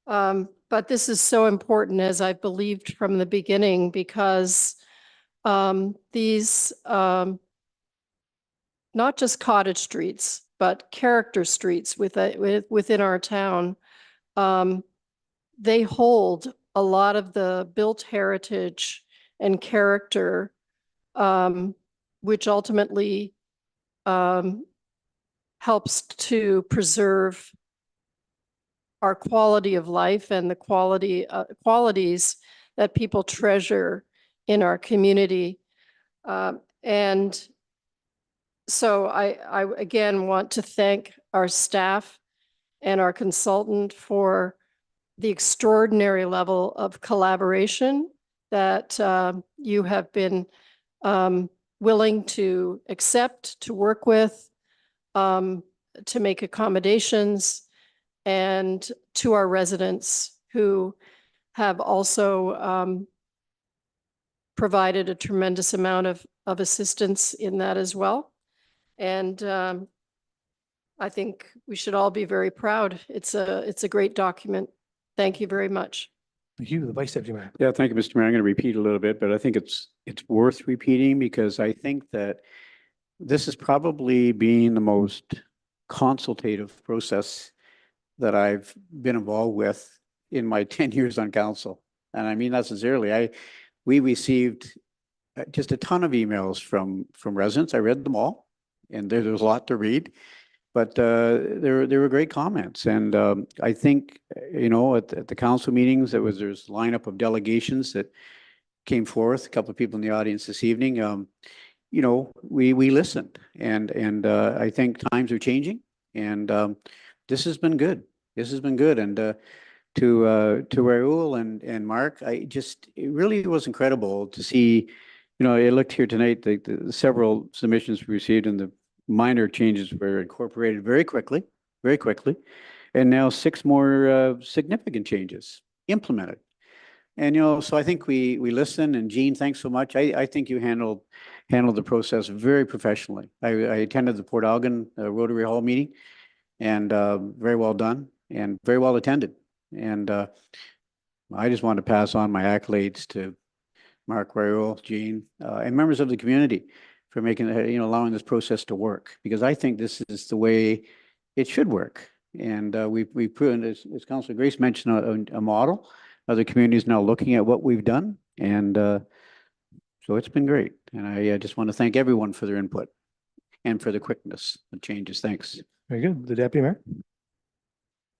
But this is so important, as I believed from the beginning, because these, not just cottage streets, but character streets within our town, they hold a lot of the built heritage and character, which ultimately helps to preserve our quality of life and the qualities that people treasure in our community. And so I again want to thank our staff and our consultant for the extraordinary level of collaboration that you have been willing to accept, to work with, to make accommodations, and to our residents who have also provided a tremendous amount of assistance in that as well. And I think we should all be very proud. It's a great document. Thank you very much. Thank you, the Vice Deputy Mayor. Yeah, thank you, Mr. Mayor. I'm going to repeat a little bit, but I think it's worth repeating because I think that this is probably being the most consultative process that I've been involved with in my 10 years on council. And I mean that sincerely. We received just a ton of emails from residents. I read them all, and there was a lot to read, but there were great comments. And I think, at the council meetings, there's a lineup of delegations that came forth, a couple of people in the audience this evening. We listened, and I think times are changing, and this has been good. This has been good. And to Raul and Mark, it really was incredible to see, I looked here tonight, the several submissions we received and the minor changes were incorporated very quickly, and now 6 more significant changes implemented. And, so I think we listen, and Jean, thanks so much. I think you handled the process very professionally. I attended the Port Algon Rotary Hall meeting, and very well done and very well attended. And I just want to pass on my accolades to Mark Rayo, Jean, and members of the community for making, allowing this process to work, because I think this is the way it should work. And we've proven, as Councilor Grace mentioned, a model. Other communities now looking at what we've done. And so it's been great. And I just want to thank everyone for their input and for the quickness of changes. Thanks. Very good. The Deputy Mayor.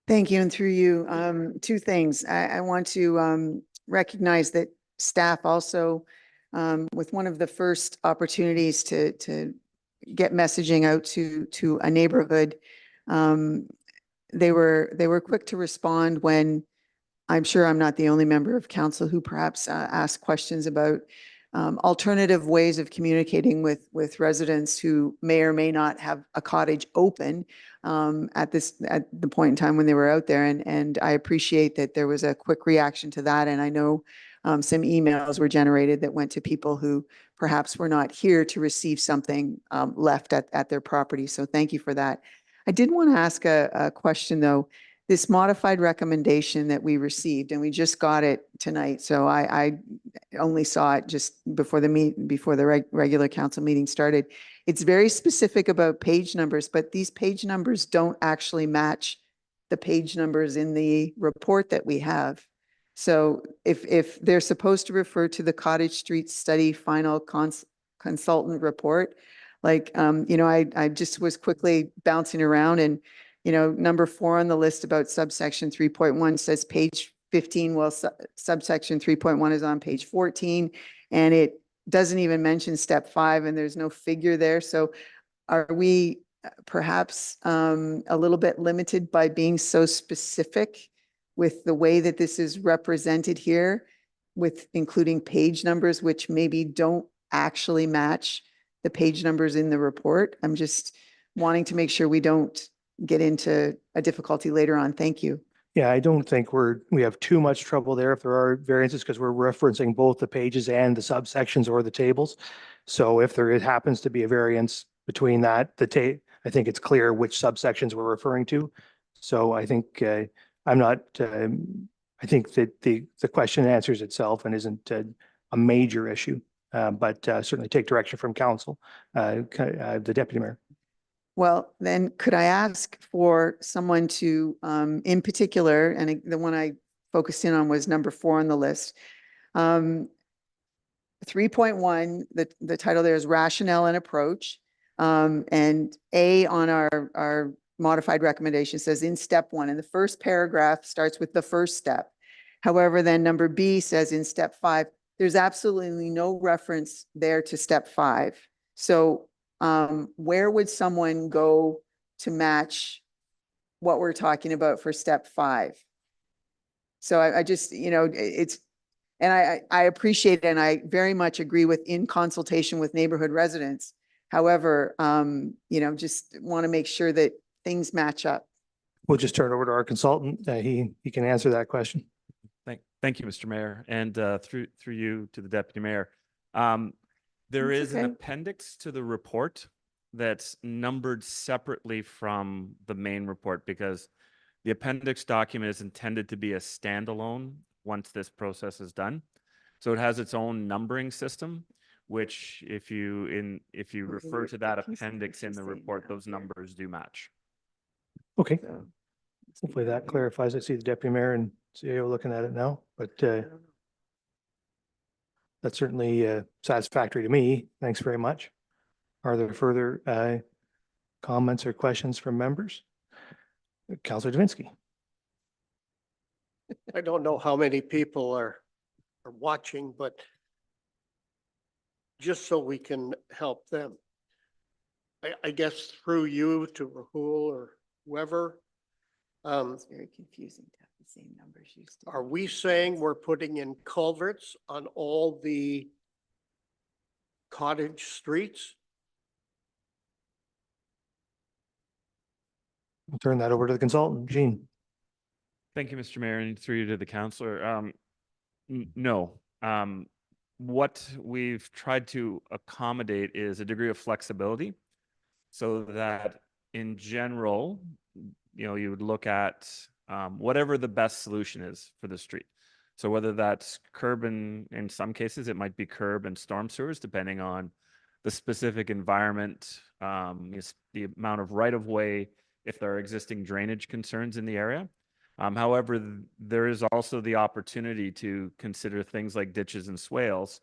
Thank you. And through you, two things. I want to recognize that staff also, with one of the first opportunities to get messaging out to a neighborhood, they were quick to respond when I'm sure I'm not the only member of council who perhaps asked questions about alternative ways of communicating with residents who may or may not have a cottage open at the point in time when they were out there. And I appreciate that there was a quick reaction to that. And I know some emails were generated that went to people who perhaps were not here to receive something left at their property. So thank you for that. I did want to ask a question though. This modified recommendation that we received, and we just got it tonight. So I only saw it just before the regular council meeting started. It's very specific about page numbers, but these page numbers don't actually match the page numbers in the report that we have. So if they're supposed to refer to the Cottage Street Study Final Consultant Report, like, I just was quickly bouncing around, and number 4 on the list about subsection 3.1 says page 15. Well, subsection 3.1 is on page 14, and it doesn't even mention step 5, and there's no figure there. So are we perhaps a little bit limited by being so specific with the way that this is represented here, with including page numbers, which maybe don't actually match the page numbers in the report? I'm just wanting to make sure we don't get into a difficulty later on. Thank you. Yeah, I don't think we have too much trouble there if there are variances, because we're referencing both the pages and the subsections or the tables. So if there happens to be a variance between that, I think it's clear which subsections we're referring to. So I think I think that the question answers itself and isn't a major issue, but certainly take direction from council, the Deputy Mayor. Well, then could I ask for someone to, in particular, and the one I focused in on was number 4 on the list. 3.1, the title there is Rationale and Approach. And A on our modified recommendation says in step 1, and the first paragraph starts with the first step. However, then number B says in step 5, there's absolutely no reference there to step 5. So where would someone go to match what we're talking about for step 5? So I just, it's, and I appreciate it, and I very much agree with in consultation with neighborhood residents. However, just want to make sure that things match up. We'll just turn it over to our consultant. He can answer that question. Thank you, Mr. Mayor, and through you to the Deputy Mayor. There That's is an okay. appendix to the report that's numbered separately from the main report, because the appendix document is intended to be a standalone once this process is done. So it has its own numbering system, which if you refer to that appendix in the report, those numbers do match. Okay. Hopefully that clarifies. I see the Deputy Mayor and CEO looking at it now, but that's certainly satisfactory to me. Thanks very much. Are there further comments or questions from members? Councillor Davinsky. I don't know how many people are watching, but just so we can help them, I guess through you to Rahul or whoever. It's very confusing to have the same numbers used. Are we saying we're putting in culverts on all the cottage streets? I'll turn that over to the consultant, Jean. Thank you, Mr. Mayor, and through you to the councillor. No. What we've tried to accommodate is a degree of flexibility so that in general, you would look at whatever the best solution is for the street. So whether that's curb and in some cases, it might be curb and storm sewers, depending on the specific environment, the amount of right of way, if there are existing drainage concerns in the area. However, there is also the opportunity to consider things like ditches and swales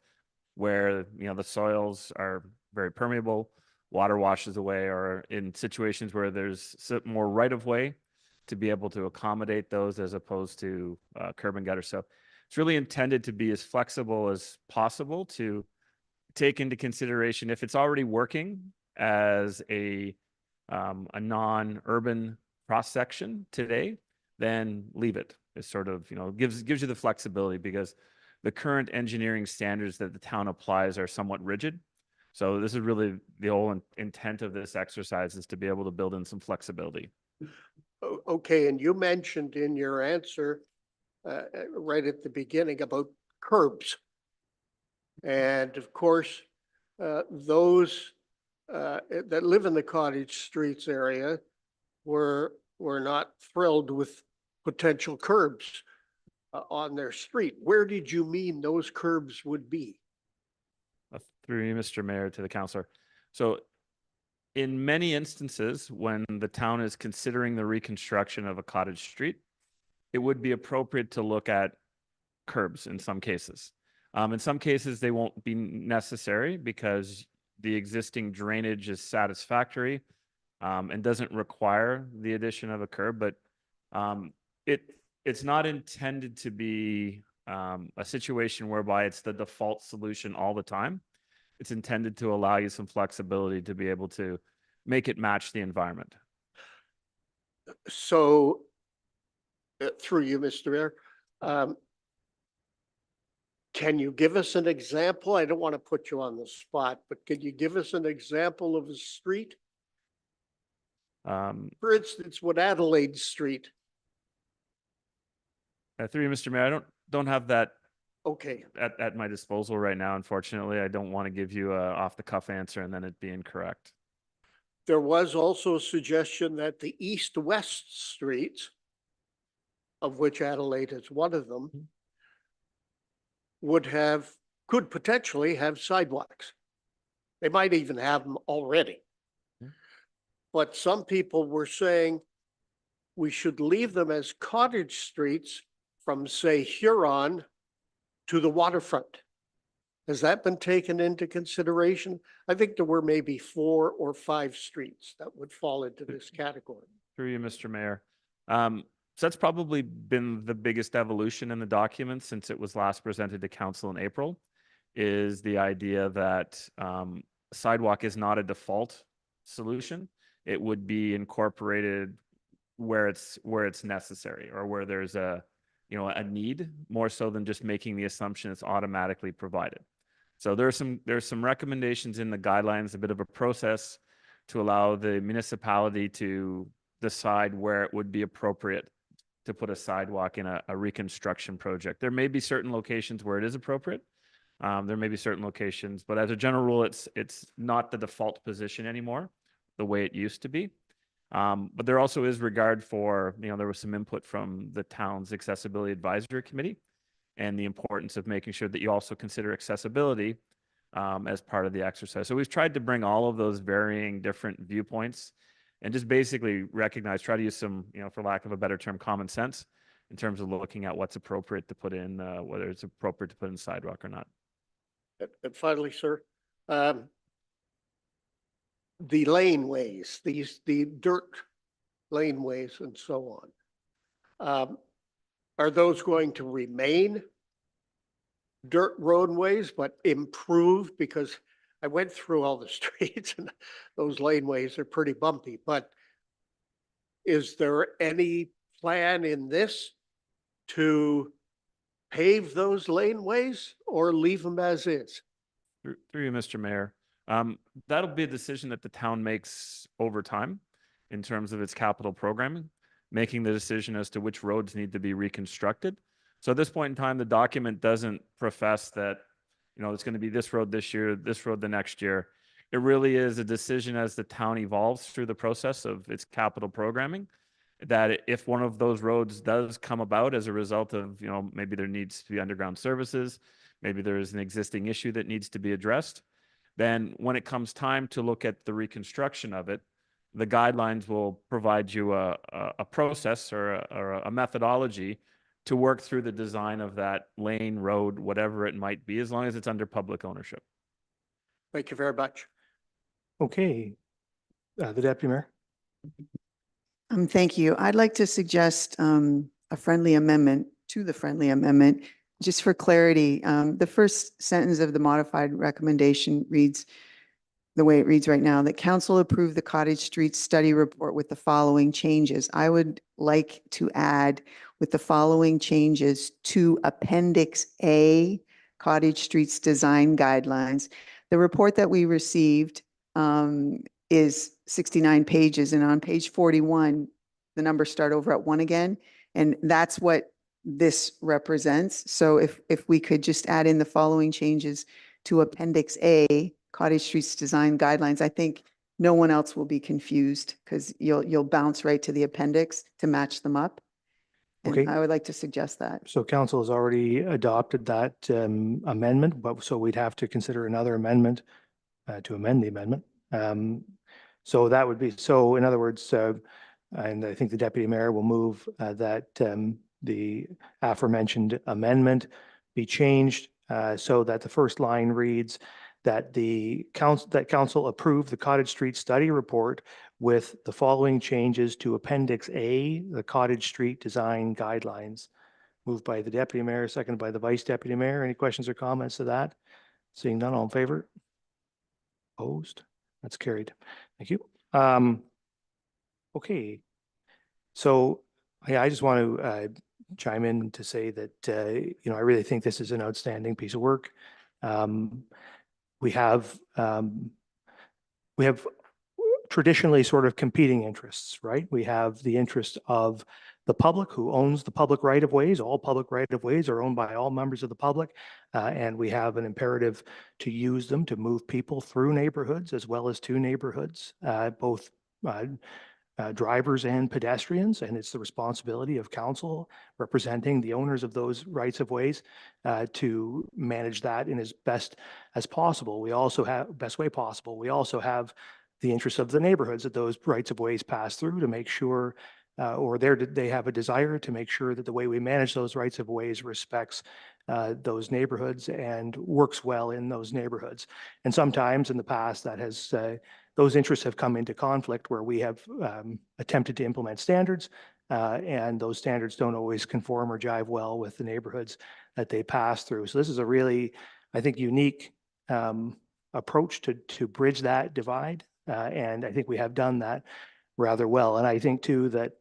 where, the soils are very permeable, water washes away, or in situations where there's more right of way to be able to accommodate those as opposed to curb and gutter. So it's really intended to be as flexible as possible to take into consideration if it's already working as a non-urban cross section today, then leave it. It sort of, gives you the flexibility because the current engineering standards that the town applies are somewhat rigid. So this is really the whole intent of this exercise, is to be able to build in some flexibility. Okay, and you mentioned in your answer right at the beginning about curbs. And of course, those that live in the Cottage Streets area were not thrilled with potential curbs on their street. Where did you mean those curbs would be? Through you, Mr. Mayor, to the councillor. So in many instances, when the town is considering the reconstruction of a cottage street, it would be appropriate to look at curbs in some cases. In some cases, they won't be necessary because the existing drainage is satisfactory and doesn't require the addition of a curb. But it's not intended to be a situation whereby it's the default solution all the time. It's intended to allow you some flexibility to be able to make it match the environment. So, through you, Mr. Mayor, can you give us an example? I don't want to put you on the spot, but can you give us an example of a street? For instance, what Adelaide Street? Through you, Mr. Mayor, I don't have that Okay, at my disposal right now. Unfortunately, I don't want to give you a off the cuff answer and then it be incorrect. there was also a suggestion that the east-west streets, of which Adelaide is one of them, could potentially have sidewalks. They might even have them already. But some people were saying we should leave them as cottage streets from, say, Huron to the waterfront. Has that been taken into consideration? I think there were maybe 4 or 5 streets that would fall into this category. Through you, Mr. Mayor. So that's probably been the biggest evolution in the document since it was last presented to council in April, is the idea that sidewalk is not a default solution. It would be incorporated where it's necessary or where there's a need, more so than just making the assumption it's automatically provided. So there's some recommendations in the guidelines, a bit of a process to allow the municipality to decide where it would be appropriate to put a sidewalk in a reconstruction project. There may be certain locations where it is appropriate. There may be certain locations, but as a general rule, it's not the default position anymore, the way it used to be. But there also is regard for, there was some input from the town's accessibility advisory committee and the importance of making sure that you also consider accessibility as part of the exercise. So we've tried to bring all of those varying different viewpoints and just basically try to use some, for lack of a better term, common sense in terms of looking at what's appropriate to put in, whether it's appropriate to put in sidewalk or not. And finally, sir, the laneways, the dirt laneways and so on, are those going to remain dirt roadways but improved? Because I went through all the streets and those laneways are pretty bumpy, but is there any plan in this to pave those laneways or leave them as is? Through you, Mr. Mayor. That'll be a decision that the town makes over time in terms of its capital programming, making the decision as to which roads need to be reconstructed. So at this point in time, the document doesn't profess that, you know, it's going to be this road this year, this road the next year. It really is a decision as the town evolves through the process of its capital programming, that if one of those roads does come about as a result of, you know, maybe there needs to be underground services, maybe there is an existing issue that needs to be addressed, then when it comes time to look at the reconstruction of it, the guidelines will provide you a process or a methodology to work through the design of that lane, road, whatever it might be, as long as it's under public ownership. Thank you very much. Okay, the Deputy Mayor. Thank you. I'd like to suggest a friendly amendment to the friendly amendment. Just for clarity, the first sentence of the modified recommendation reads the way it reads right now, that council approved the Cottage Street study report with the following changes. I would like to add with the following changes to Appendix A, Cottage Street's design guidelines. The report that we received is 69 pages, and on page 41, the numbers start over at 1 again, and that's what this represents. So if we could just add in the following changes to Appendix A, Cottage Street's design guidelines, I think no one else will be confused because you'll bounce right to the appendix to match them up. And Okay. I would like to suggest that. So council has already adopted that amendment, but so we'd have to consider another amendment to amend the amendment. So that would be, so in other words, and I think the Deputy Mayor will move that the aforementioned amendment be changed so that the first line reads that council approved the Cottage Street study report with the following changes to Appendix A, the Cottage Street design guidelines. Moved by the Deputy Mayor, seconded by the Vice Deputy Mayor. Any questions or comments to that? Seeing none, all in favor? Opposed? That's carried. Thank you. Okay. So yeah, I just want to chime in to say that, you know, I really think this is an outstanding piece of work. We have traditionally sort of competing interests, right? We have the interest of the public who owns the public right of ways. All public right of ways are owned by all members of the public. And we have an imperative to use them to move people through neighborhoods as well as to neighborhoods, both drivers and pedestrians, and it's the responsibility of council representing the owners of those rights of ways to manage that in as best as possible. We also have best way possible. We also have the interests of the neighborhoods that those rights of ways pass through to make sure, or they have a desire to make sure that the way we manage those rights of ways respects those neighborhoods and works well in those neighborhoods. And sometimes in the past that has those interests have come into conflict where we have attempted to implement standards and those standards don't always conform or jive well with the neighborhoods that they pass through. So this is a really, I think, unique approach to bridge that divide. And I think we have done that rather well. And I think too that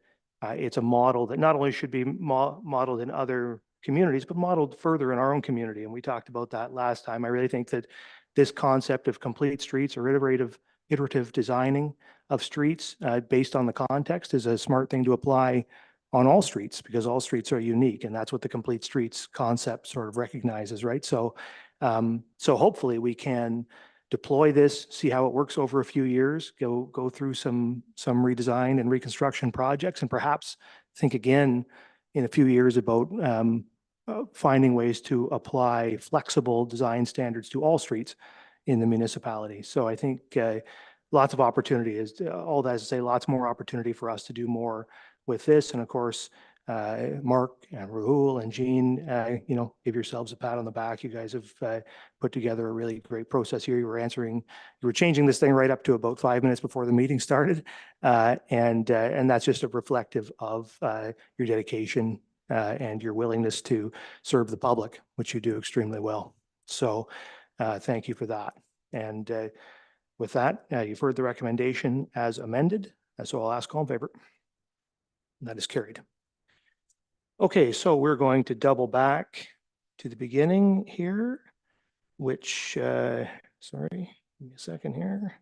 it's a model that not only should be modeled in other communities, but modeled further in our own community. And we talked about that last time. I really think that this concept of complete streets or iterative designing of streets based on the context is a smart thing to apply on all streets because all streets are unique, and that's what the complete streets concept sort of recognizes, right? So, so hopefully we can deploy this, see how it works over a few years, go through some redesign and reconstruction projects, and perhaps think again in a few years about finding ways to apply flexible design standards to all streets in the municipality. So I think lots of opportunity is all that is to say, lots more opportunity for us to do more with this. And of course, Mark and Rahul and Jean, you know, give yourselves a pat on the back. You guys have put together a really great process here. You were changing this thing right up to about 5 minutes before the meeting started. And that's just a reflective of your dedication and your willingness to serve the public, which you do extremely well. So thank you for that. And with that, you've heard the recommendation as amended. So I'll ask all in favor. That is carried. Okay, so we're going to double back to the beginning here, which, sorry, give me a second here.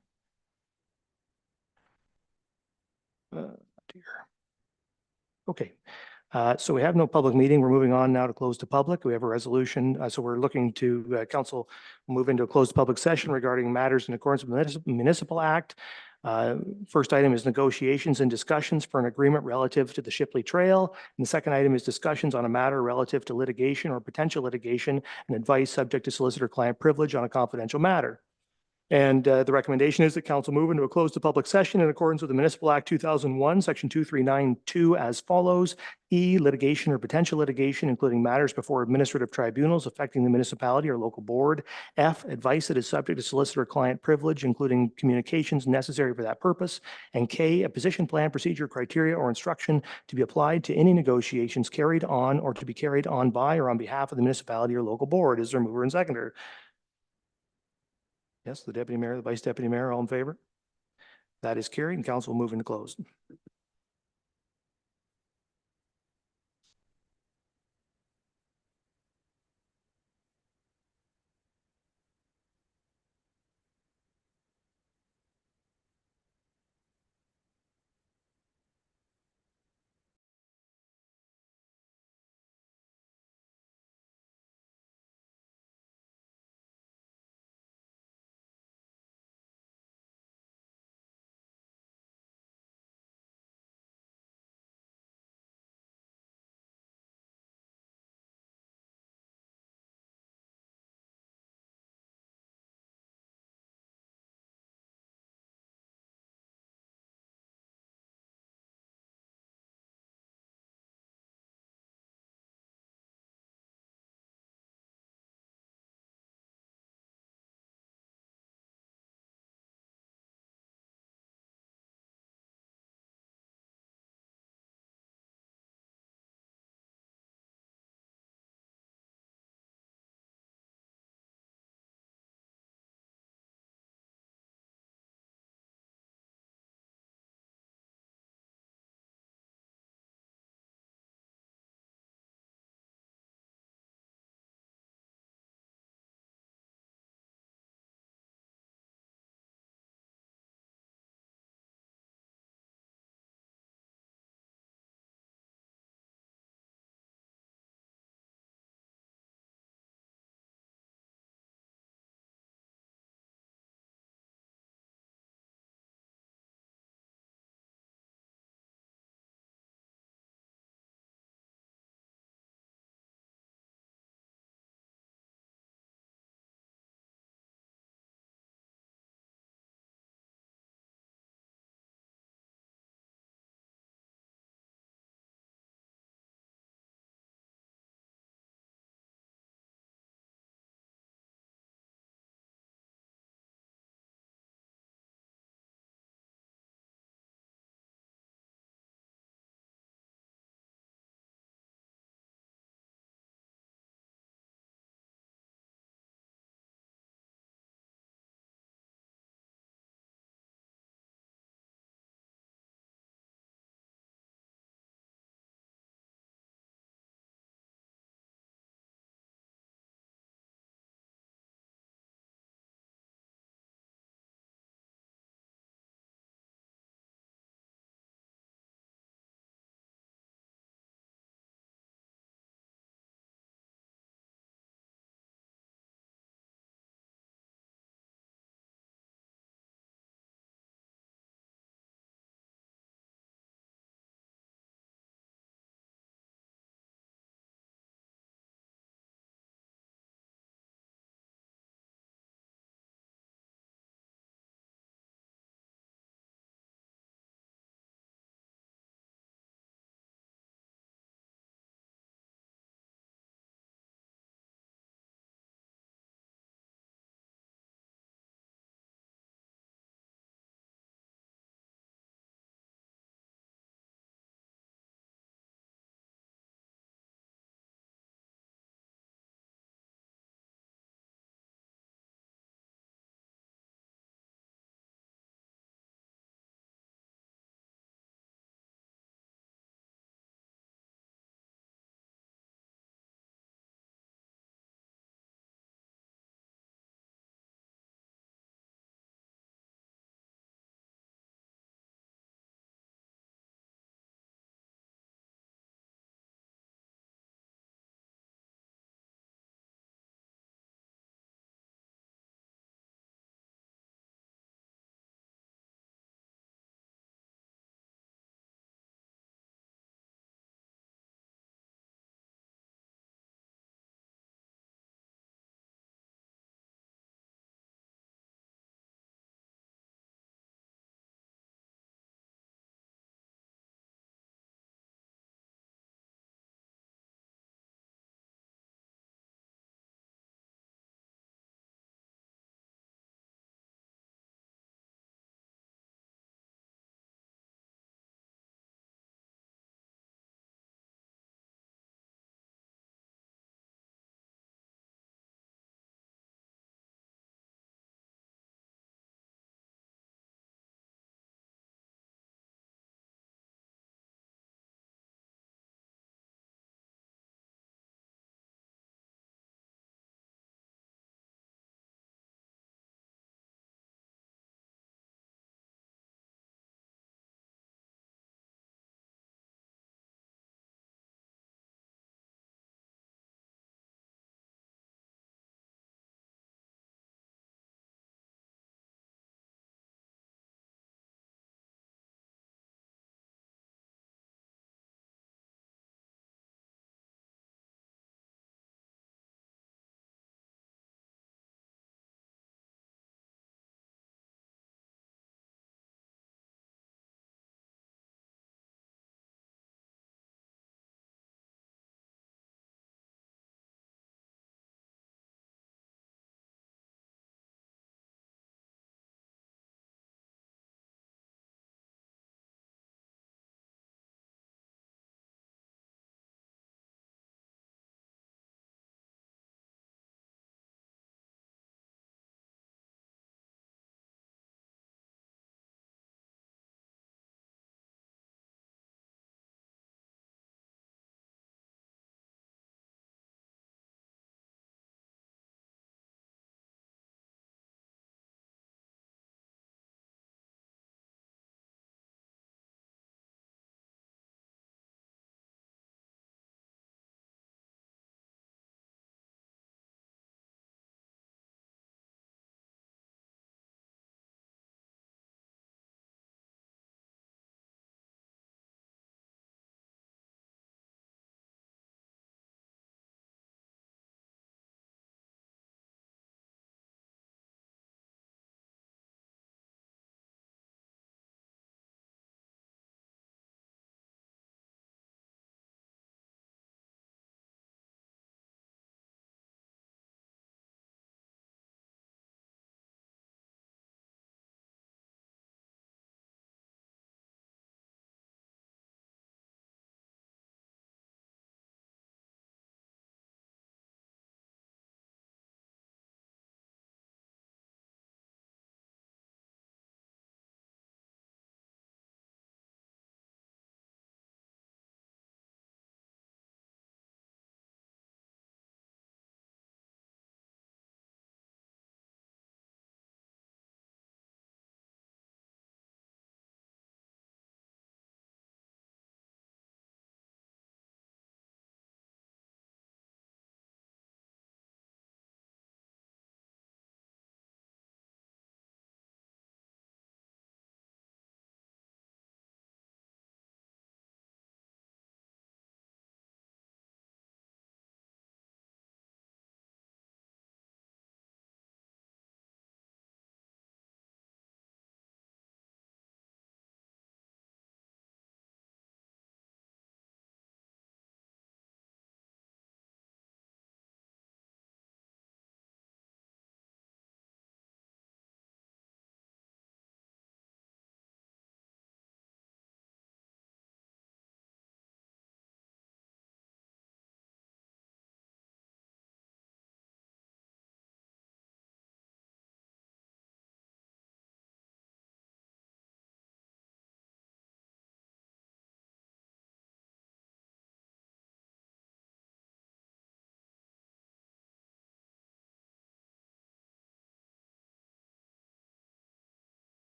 Dear. Okay, So we have no public meeting. We're moving on now to close to public. We have a resolution. So we're looking to council move into a closed public session regarding matters in accordance with the Municipal Act. First item is negotiations and discussions for an agreement relative to the Shipley Trail. And the second item is discussions on a matter relative to litigation or potential litigation and advice subject to solicitor-client privilege on a confidential matter. And the recommendation is that council move into a closed to public session in accordance with the Municipal Act 2001, Section 2392 as follows. E, litigation or potential litigation, including matters before administrative tribunals affecting the municipality or local board. F, advice that is subject to solicitor-client privilege, including communications necessary for that purpose. And K, a position plan, procedure, criteria, or instruction to be applied to any negotiations carried on or to be carried on by or on behalf of the municipality or local board. Is there a mover and seconder? Yes, the deputy mayor, the vice deputy mayor, all in favor? That is carried, and council will move into closed.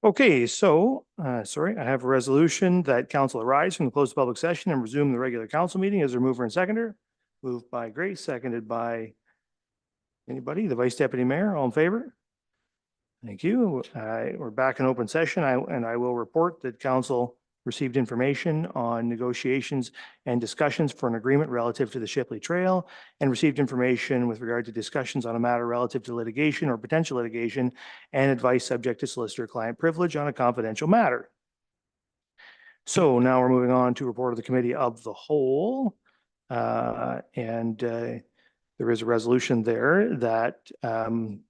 Okay, so, sorry, I have a resolution that council arise from the closed public session and resume the regular council meeting. Is there a mover and seconder? Moved by Grace, seconded by anybody, the Vice Deputy Mayor, all in favor? Thank you. We're back in open session. I will report that council received information on negotiations and discussions for an agreement relative to the Shipley Trail and received information with regard to discussions on a matter relative to litigation or potential litigation and advice subject to solicitor-client privilege on a confidential matter. So now we're moving on to report of the Committee of the Whole. There is a resolution there that,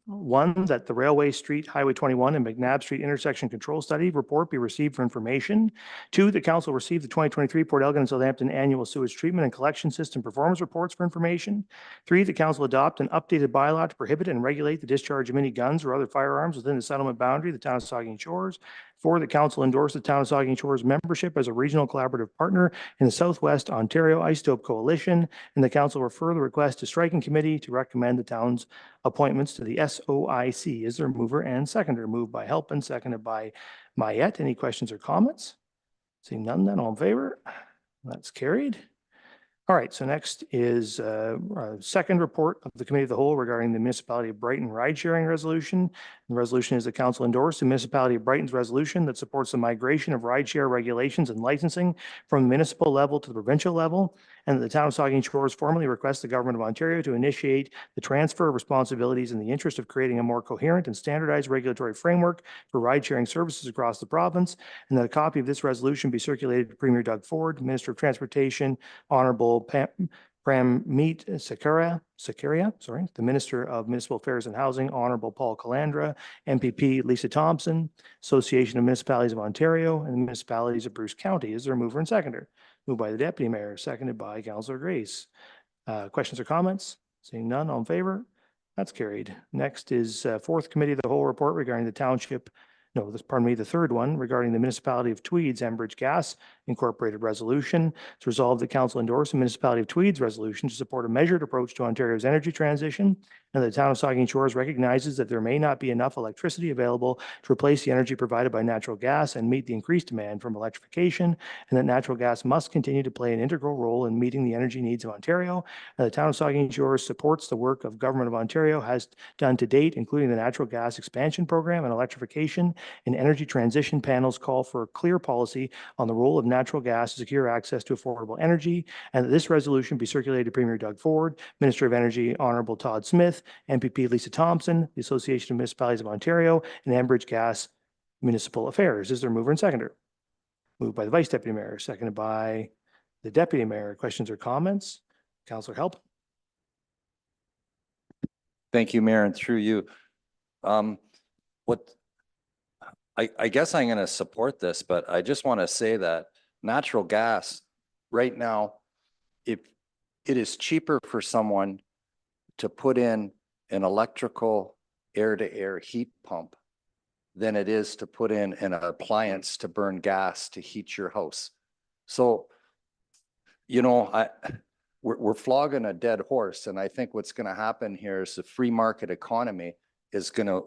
one, that the Railway Street, Highway 21 and McNabb Street intersection control study report be received for information. Two, the council receive the 2023 Port Elgin and Southampton annual sewage treatment and collection system performance reports for information. Three, the council adopt an updated bylaw to prohibit and regulate the discharge of any guns or other firearms within the settlement boundary of the town of Saugeen Shores. Four, the council endorse the town of Saugeen Shores membership as a regional collaborative partner in the Southwest Ontario Isotope Coalition, and the council refer the request to striking committee to recommend the town's appointments to the SOIC. Is there a mover and seconder? Moved by Halpin, seconded by Mayette. Any questions or comments? Seeing none, then all in favor? That's carried. All right, so next is a second report of the Committee of the Whole regarding the Municipality of Brighton ride-sharing resolution. The resolution is the council endorse the Municipality of Brighton's resolution that supports the migration of ride-share regulations and licensing from the municipal level to the provincial level, and that the town of Saugeen Shores formally requests the Government of Ontario to initiate the transfer of responsibilities in the interest of creating a more coherent and standardized regulatory framework for ride-sharing services across the province, and that a copy of this resolution be circulated to Premier Doug Ford, Minister of Transportation, Honorable Prammeet Sakaria, the Minister of Municipal Affairs and Housing, Honorable Paul Calandra, MPP Lisa Thompson, Association of Municipalities of Ontario, and the Municipalities of Bruce County. Is there a mover and seconder? Moved by the Deputy Mayor, seconded by Councillor Grace. Questions or comments? Seeing none, all in favor? That's carried. Next is fourth Committee of the Whole report regarding the township. No, the third one regarding the Municipality of Tweed's Enbridge Gas Incorporated resolution. It's resolved that council endorse the Municipality of Tweed's resolution to support a measured approach to Ontario's energy transition, and the town of Saugeen Shores recognizes that there may not be enough electricity available to replace the energy provided by natural gas and meet the increased demand from electrification, and that natural gas must continue to play an integral role in meeting the energy needs of Ontario. And the town of Saugeen Shores supports the work of Government of Ontario has done to date, including the natural gas expansion program and electrification and energy transition panels call for a clear policy on the role of natural gas to secure access to affordable energy, and that this resolution be circulated to Premier Doug Ford, Minister of Energy Honorable Todd Smith, MPP Lisa Thompson, the Association of Municipalities of Ontario, and Enbridge Gas Municipal Affairs. Is there a mover and seconder? Moved by the Vice Deputy Mayor, seconded by the Deputy Mayor. Questions or comments? Councillor Help. Thank you, Mayor, and through you. I guess I'm going to support this, but I just want to say that natural gas right now, if it is cheaper for someone to put in an electrical air-to-air heat pump than it is to put in an appliance to burn gas to heat your house. So, you know, we're flogging a dead horse, and I think what's going to happen here is the free market economy is going to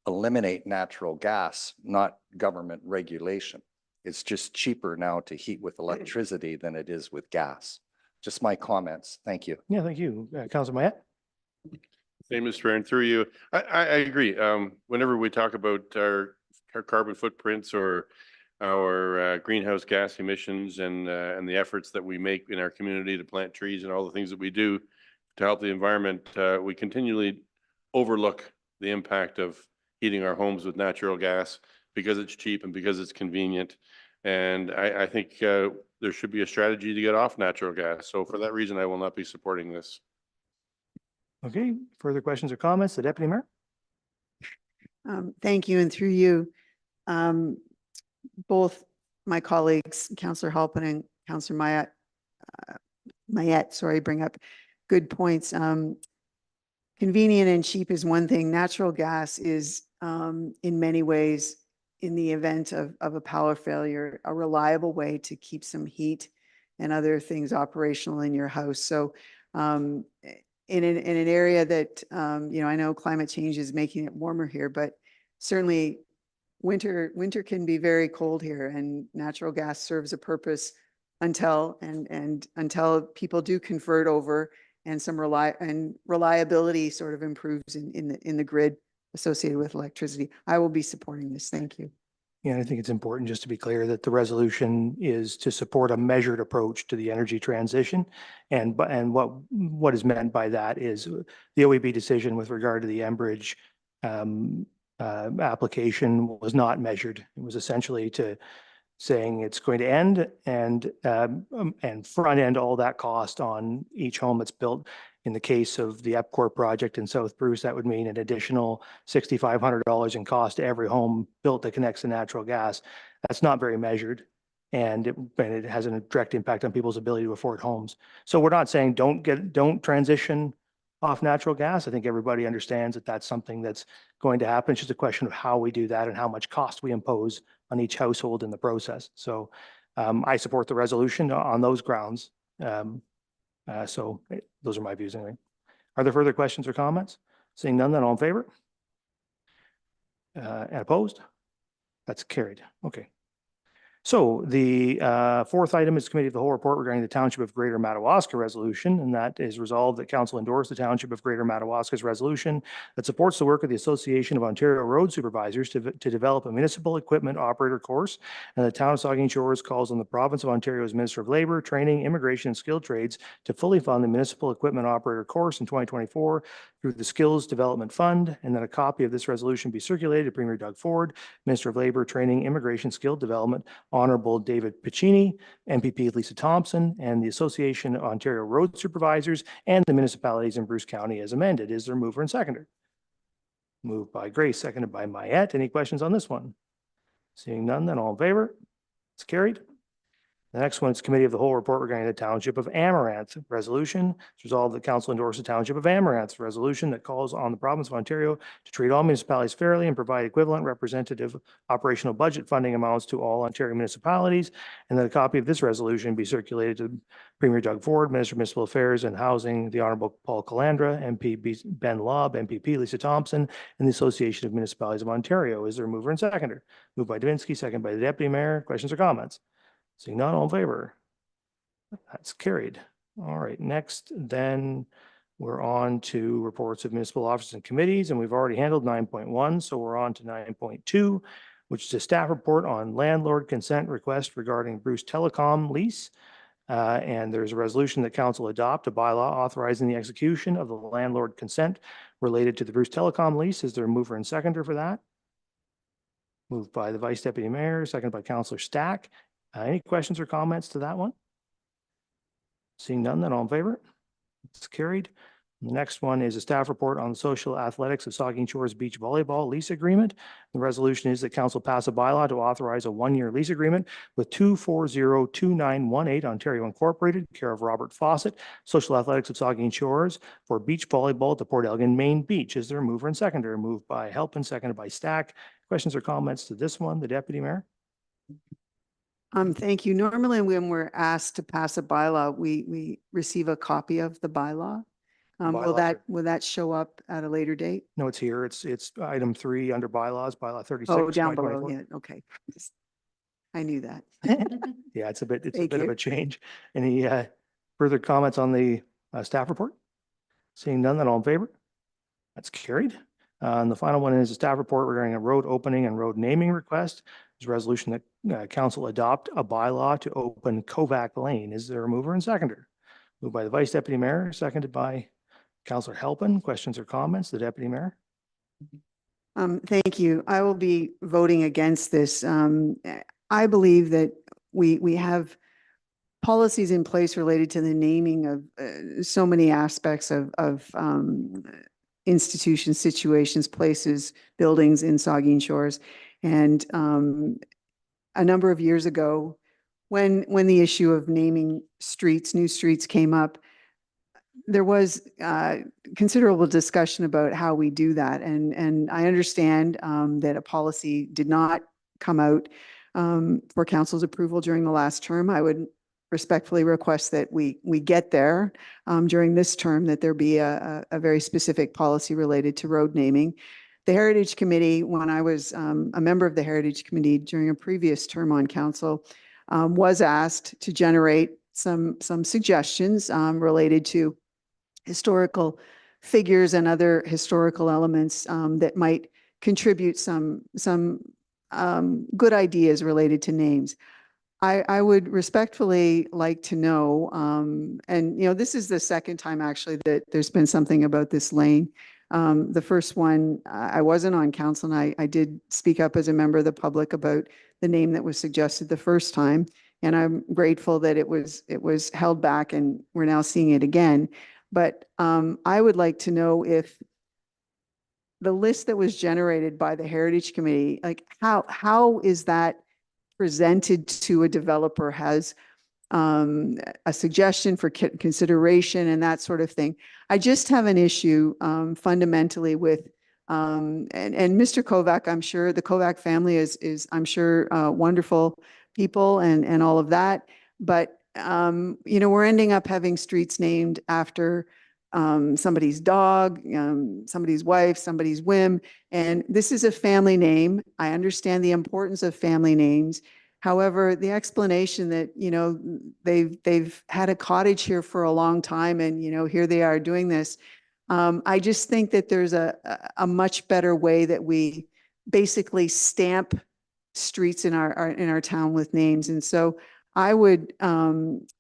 eliminate natural gas, not government regulation. It's just cheaper now to heat with electricity than it is with gas. Just my comments. Thank you. Yeah, thank you. Councillor Mayette. Hey, Mr. Mayor, and through you, I agree. Whenever we talk about our carbon footprints or our greenhouse gas emissions and the efforts that we make in our community to plant trees and all the things that we do to help the environment, we continually overlook the impact of heating our homes with natural gas because it's cheap and because it's convenient. And I think there should be a strategy to get off natural gas. So for that reason, I will not be supporting this. Okay, further questions or comments? The Deputy Mayor. Thank you, and through you, both my colleagues, Councillor Halpin and Councillor Mayette, bring up good points. Convenient and cheap is one thing. Natural gas is, in many ways, in the event of a power failure, a reliable way to keep some heat and other things operational in your house. So in an area that, I know climate change is making it warmer here, but certainly winter can be very cold here, and natural gas serves a purpose until until people do convert over and some reliability sort of improves in the grid associated with electricity. I will be supporting this. Thank you. Yeah, I think it's important just to be clear that the resolution is to support a measured approach to the energy transition. And what is meant by that is the OEB decision with regard to the Enbridge application was not measured. It was essentially to saying it's going to end and front end all that cost on each home that's built. In the case of the EPCOR project in South Bruce, that would mean an additional $6,500 in cost to every home built that connects to natural gas. That's not very measured, and it has a direct impact on people's ability to afford homes. So we're not saying don't transition off natural gas. I think everybody understands that that's something that's going to happen. It's just a question of how we do that and how much cost we impose on each household in the process. So I support the resolution on those grounds. Those are my views anyway. Are there further questions or comments? Seeing none, then all in favor? And opposed? That's carried. Okay. So the fourth item is committee of the whole report regarding the Township of Greater Madawaska resolution, and that is resolved that council endorse the Township of Greater Madawaska's resolution that supports the work of the Association of Ontario Road Supervisors to develop a municipal equipment operator course, and the town of Saugeen Shores calls on the province of Ontario's Minister of Labour, Training, Immigration, and Skilled Trades to fully fund the municipal equipment operator course in 2024 through the Skills Development Fund, and that a copy of this resolution be circulated to Premier Doug Ford, Minister of Labour, Training, Immigration, Skilled Development, Honorable David Piccini, MPP Lisa Thompson, and the Association of Ontario Road Supervisors and the municipalities in Bruce County as amended. Is there a mover and seconder? Moved by Grace, seconded by Mayette. Any questions on this one? Seeing none, then all in favor? It's carried. The next one is Committee of the Whole report regarding the Township of Amaranth resolution. It's resolved that council endorse the Township of Amaranth resolution that calls on the province of Ontario to treat all municipalities fairly and provide equivalent representative operational budget funding amounts to all Ontario municipalities, and that a copy of this resolution be circulated to Premier Doug Ford, Minister of Municipal Affairs and Housing, the Honorable Paul Calandra, MP Ben Lobb, MPP Lisa Thompson, and the Association of Municipalities of Ontario. Is there a mover and seconder? Moved by Davinsky, second by the Deputy Mayor. Questions or comments? Seeing none, all in favor? That's carried. All right, next, then we're on to reports of municipal offices and committees, and we've already handled 9.1, so we're on to 9.2, which is a staff report on landlord consent request regarding Bruce Telecom lease. And there's a resolution that council adopt a bylaw authorizing the execution of the landlord consent related to the Bruce Telecom lease. Is there a mover and seconder for that? Moved by the Vice Deputy Mayor, seconded by Councillor Stack. Any questions or comments to that one? Seeing none, then all in favor? It's carried. The next one is a staff report on the social athletics of Saugeen Shores Beach Volleyball lease agreement. The resolution is that council pass a bylaw to authorize a one-year lease agreement with 2402918 Ontario Incorporated, care of Robert Fawcett, social athletics of Saugeen Shores for beach volleyball at the Port Elgin Main Beach. Is there a mover and seconder? Moved by Halpin, seconded by Stack. Questions or comments to this one, the Deputy Mayor? Thank you. Normally, when we're asked to pass a bylaw, we receive a copy of the bylaw. Will that show up at a later date? No, it's here. It's item 3 under bylaws, bylaw 36. Oh, down below. 2024. Yeah, okay. I knew that. Yeah, it's a bit Thank of you. a change. Any further comments on the staff report? Seeing none, then all in favor? That's carried. And the final one is a staff report regarding a road opening and road naming request. There's a resolution that council adopt a bylaw to open Kovac Lane. Is there a mover and seconder? Moved by the Vice Deputy Mayor, seconded by Councillor Halpin. Questions or comments? The Deputy Mayor? Thank you. I will be voting against this. I believe that we have policies in place related to the naming of so many aspects of institutions, situations, places, buildings in Saugeen Shores. And a number of years ago, when the issue of naming streets, new streets came up, there was considerable discussion about how we do that. And I understand that a policy did not come out for council's approval during the last term. I would respectfully request that we get there during this term, that there be a very specific policy related to road naming. the Heritage Committee, when I was a member of the Heritage Committee during a previous term on council, was asked to generate some suggestions related to historical figures and other historical elements that might contribute some good ideas related to names. I would respectfully like to know, and this is the second time actually that there's been something about this lane. The first one, I wasn't on council, and I did speak up as a member of the public about the name that was suggested the first time. And I'm grateful that it was held back and we're now seeing it again. But I would like to know if the list that was generated by the Heritage Committee, like how is that presented to a developer? Has a suggestion for consideration and that sort of thing. I just have an issue fundamentally with, and Mr. Kovac, I'm sure the Kovac family is I'm sure wonderful people and all of that. But, we're ending up having streets named after somebody's dog, somebody's wife, somebody's whim. And this is a family name. I understand the importance of family names. However, the explanation that, they've had a cottage here for a long time and, here they are doing this. I just think that there's a much better way that we basically stamp streets in our town with names. And so I would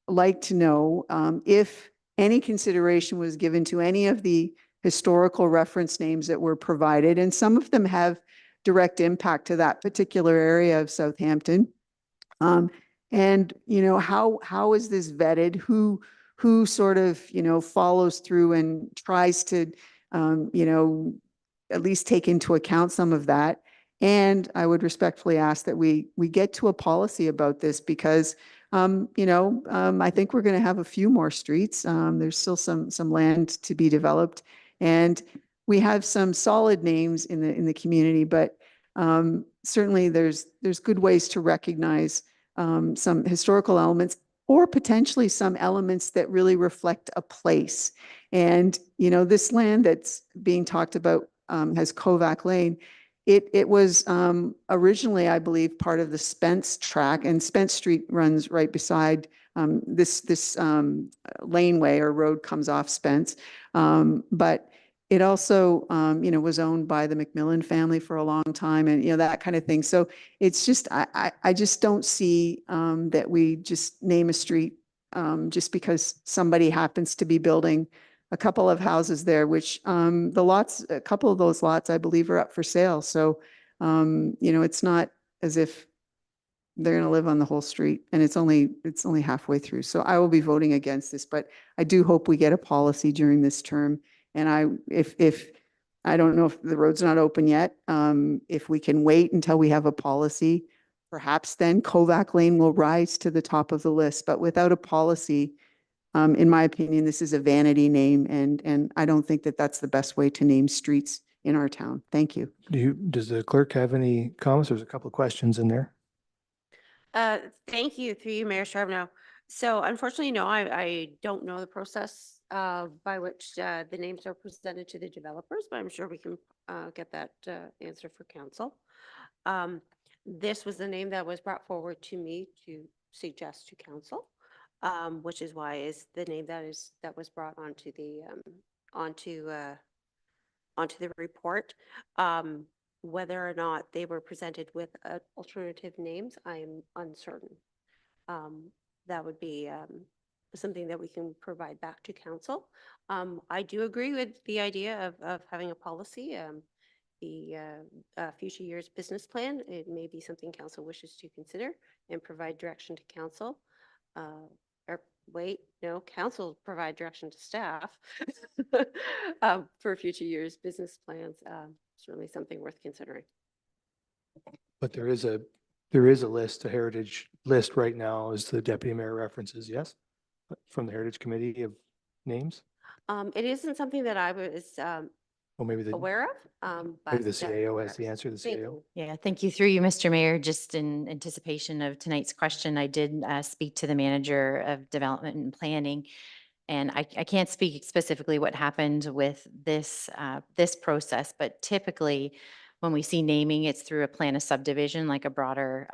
like to know if any consideration was given to any of the historical reference names that were provided, and some of them have direct impact to that particular area of Southampton. And how is this vetted? Who sort of follows through and tries to at least take into account some of that. And I would respectfully ask that we get to a policy about this because I think we're going to have a few more streets. There's still some land to be developed, and we have some solid names in the community. But certainly, there's good ways to recognize some historical elements, or potentially some elements that really reflect a place. And this land that's being talked about has Kovac Lane. It was originally, I believe, part of the Spence track, and Spence Street runs right beside this laneway or road comes off Spence. But it also, was owned by the McMillan family for a long time, and that kind of thing. So it's just, I just don't see that we just name a street just because somebody happens to be building a couple of houses there, which a couple of those lots, I believe, are up for sale. So, it's not as if they're going to live on the whole street, and it's only halfway through. So I will be voting against this, but I do hope we get a policy during this term. And if I don't know if the road's not open yet, if we can wait until we have a policy, perhaps then Kovac Lane will rise to the top of the list. But without a policy, in my opinion, this is a vanity name, and I don't think that that's the best way to name streets in our town. Thank you. Does the clerk have any comments? There's a couple of questions in there. Thank you, through you, Mayor Charbonneau. So unfortunately, no, I don't know the process by which the names are presented to the developers, but I'm sure we can get that answer for council. This was the name that was brought forward to me to suggest to council, which is why is the name that was brought onto the report. Whether or not they were presented with alternative names, I am uncertain. That would be something that we can provide back to council. I do agree with the idea of having a policy. The future year's business plan, it may be something council wishes to consider and provide direction to council. Or wait, no, council provide direction to staff for future years' business plans. Certainly something worth considering. But there is a list, a heritage list right now, as the deputy mayor references, yes? From the Heritage Committee of names? It isn't something that I was Or maybe aware of. maybe the but, CAO has the answer, the thank CAO. you. Yeah, thank you. Through you, Mr. Mayor, just in anticipation of tonight's question, I did speak to the manager of development and planning. And I can't speak specifically what happened with this process, but typically when we see naming, it's through a plan of subdivision, like a broader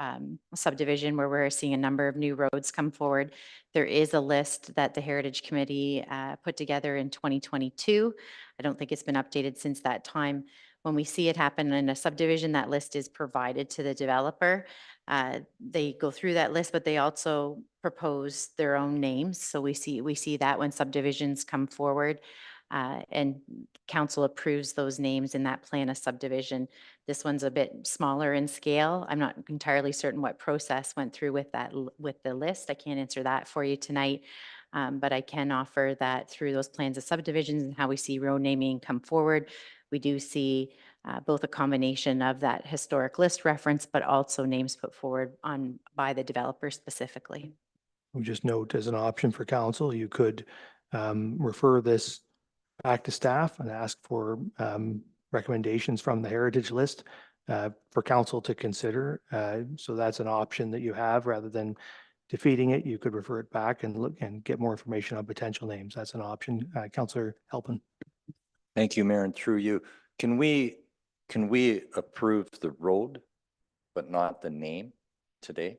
subdivision where we're seeing a number of new roads come forward. There is a list that the Heritage Committee put together in 2022. I don't think it's been updated since that time. When we see it happen in a subdivision, that list is provided to the developer. They go through that list, but they also propose their own names. So we see that when subdivisions come forward and council approves those names in that plan of subdivision. This one's a bit smaller in scale. I'm not entirely certain what process went through with that with the list. I can't answer that for you tonight. But I can offer that through those plans of subdivisions and how we see road naming come forward. We do see both a combination of that historic list reference, but also names put forward by the developer specifically. We just note as an option for council, you could refer this back to staff and ask for recommendations from the heritage list for council to consider. So that's an option that you have rather than defeating it. You could refer it back and look and get more information on potential names. That's an option. Councillor Halpin. Thank you, Mayor, and through you. Can we approve the road, but not the name today?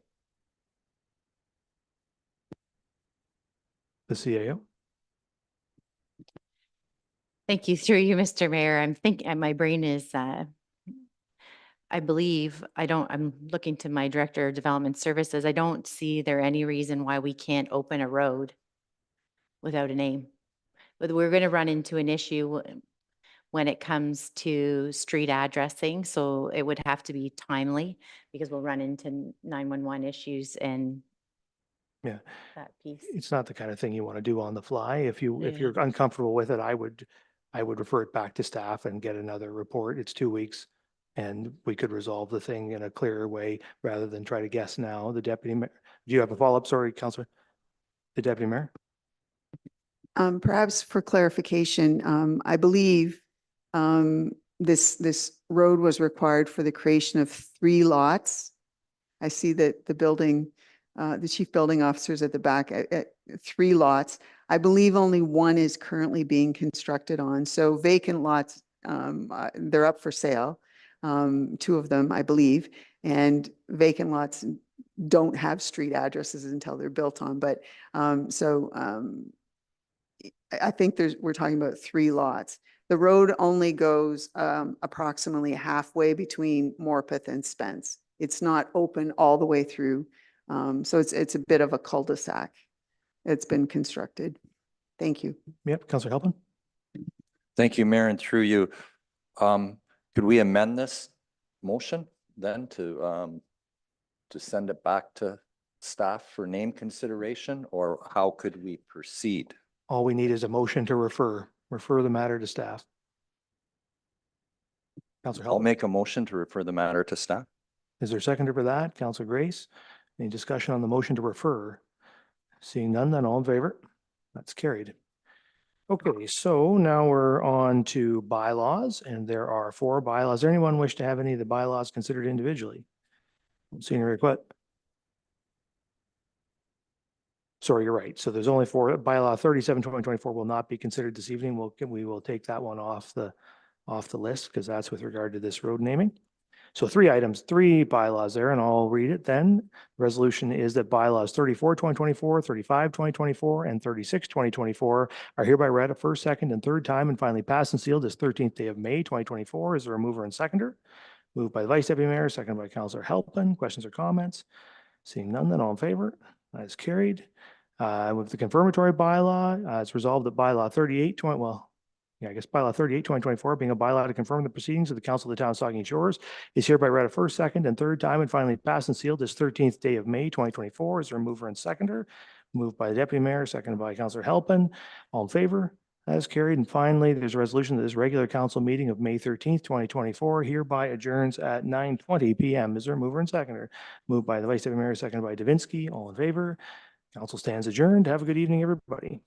The CAO. Thank you. Through you, Mr. Mayor. I'm thinking, my brain is, I believe, I'm looking to my Director of Development Services. I don't see there any reason why we can't open a road without a name. But we're going to run into an issue when it comes to street addressing. So it would have to be timely because we'll run into 911 issues and Yeah, that piece. it's not the kind of thing you want to do on the fly. If Yeah. you're uncomfortable with it, I would refer it back to staff and get another report. It's 2 weeks. And we could resolve the thing in a clearer way rather than try to guess now. The deputy mayor, do you have a follow-up? Sorry, Councillor. The deputy mayor? Perhaps for clarification, I believe this road was required for the creation of 3 lots. I see that the chief building officers at the back at 3 lots. I believe only 1 is currently being constructed on. So vacant lots, they're up for sale. 2 of them, I believe, and vacant lots don't have street addresses until they're built on. But I think we're talking about 3 lots. The road only goes approximately halfway between Morpeth and Spence. It's not open all the way through. So it's a bit of a cul-de-sac. It's been constructed. Thank you. Yep, Councillor Halpin. Thank you, Mayor, and through you. Could we amend this motion then to send it back to staff for name consideration, or how could we proceed? All we need is a motion to refer the matter to staff. Councillor I'll Halpin. make a motion to refer the matter to staff. Is there a seconder for that? Councillor Grace? Any discussion on the motion to refer? Seeing none, then all in favor? That's carried. Okay, so now we're on to bylaws, and there are 4 bylaws. Does anyone wish to have any of the bylaws considered individually? Senior request. Sorry, you're right. So there's only 4. Bylaw 37, 2024 will not be considered this evening. We will take that one off the list because that's with regard to this road naming. So 3 items, 3 bylaws there, and I'll read it then. The resolution is that bylaws 34, 2024, 35, 2024, and 36, 2024 are hereby read a first, second, and third time and finally passed and sealed this 13th day of May, 2024. Is there a mover and seconder? Moved by the Vice Deputy Mayor, seconded by Councillor Halpin. Questions or comments? Seeing none, then all in favor? That is carried. With the confirmatory bylaw, it's resolved that bylaw 38, bylaw 38, 2024, being a bylaw to confirm the proceedings of the Council of the Town of Saugeen Shores, is hereby read a first, second, and third time and finally passed and sealed this 13th day of May, 2024. Is there a mover and seconder? Moved by the Deputy Mayor, seconded by Councillor Halpin. All in favor? That is carried. And finally, there's a resolution that this regular council meeting of May 13th, 2024 hereby adjourns at 9:20 p.m. Is there a mover and seconder? Moved by the Vice Deputy Mayor, seconded by Davinsky. All in favor? Council stands adjourned. Have a good evening, everybody.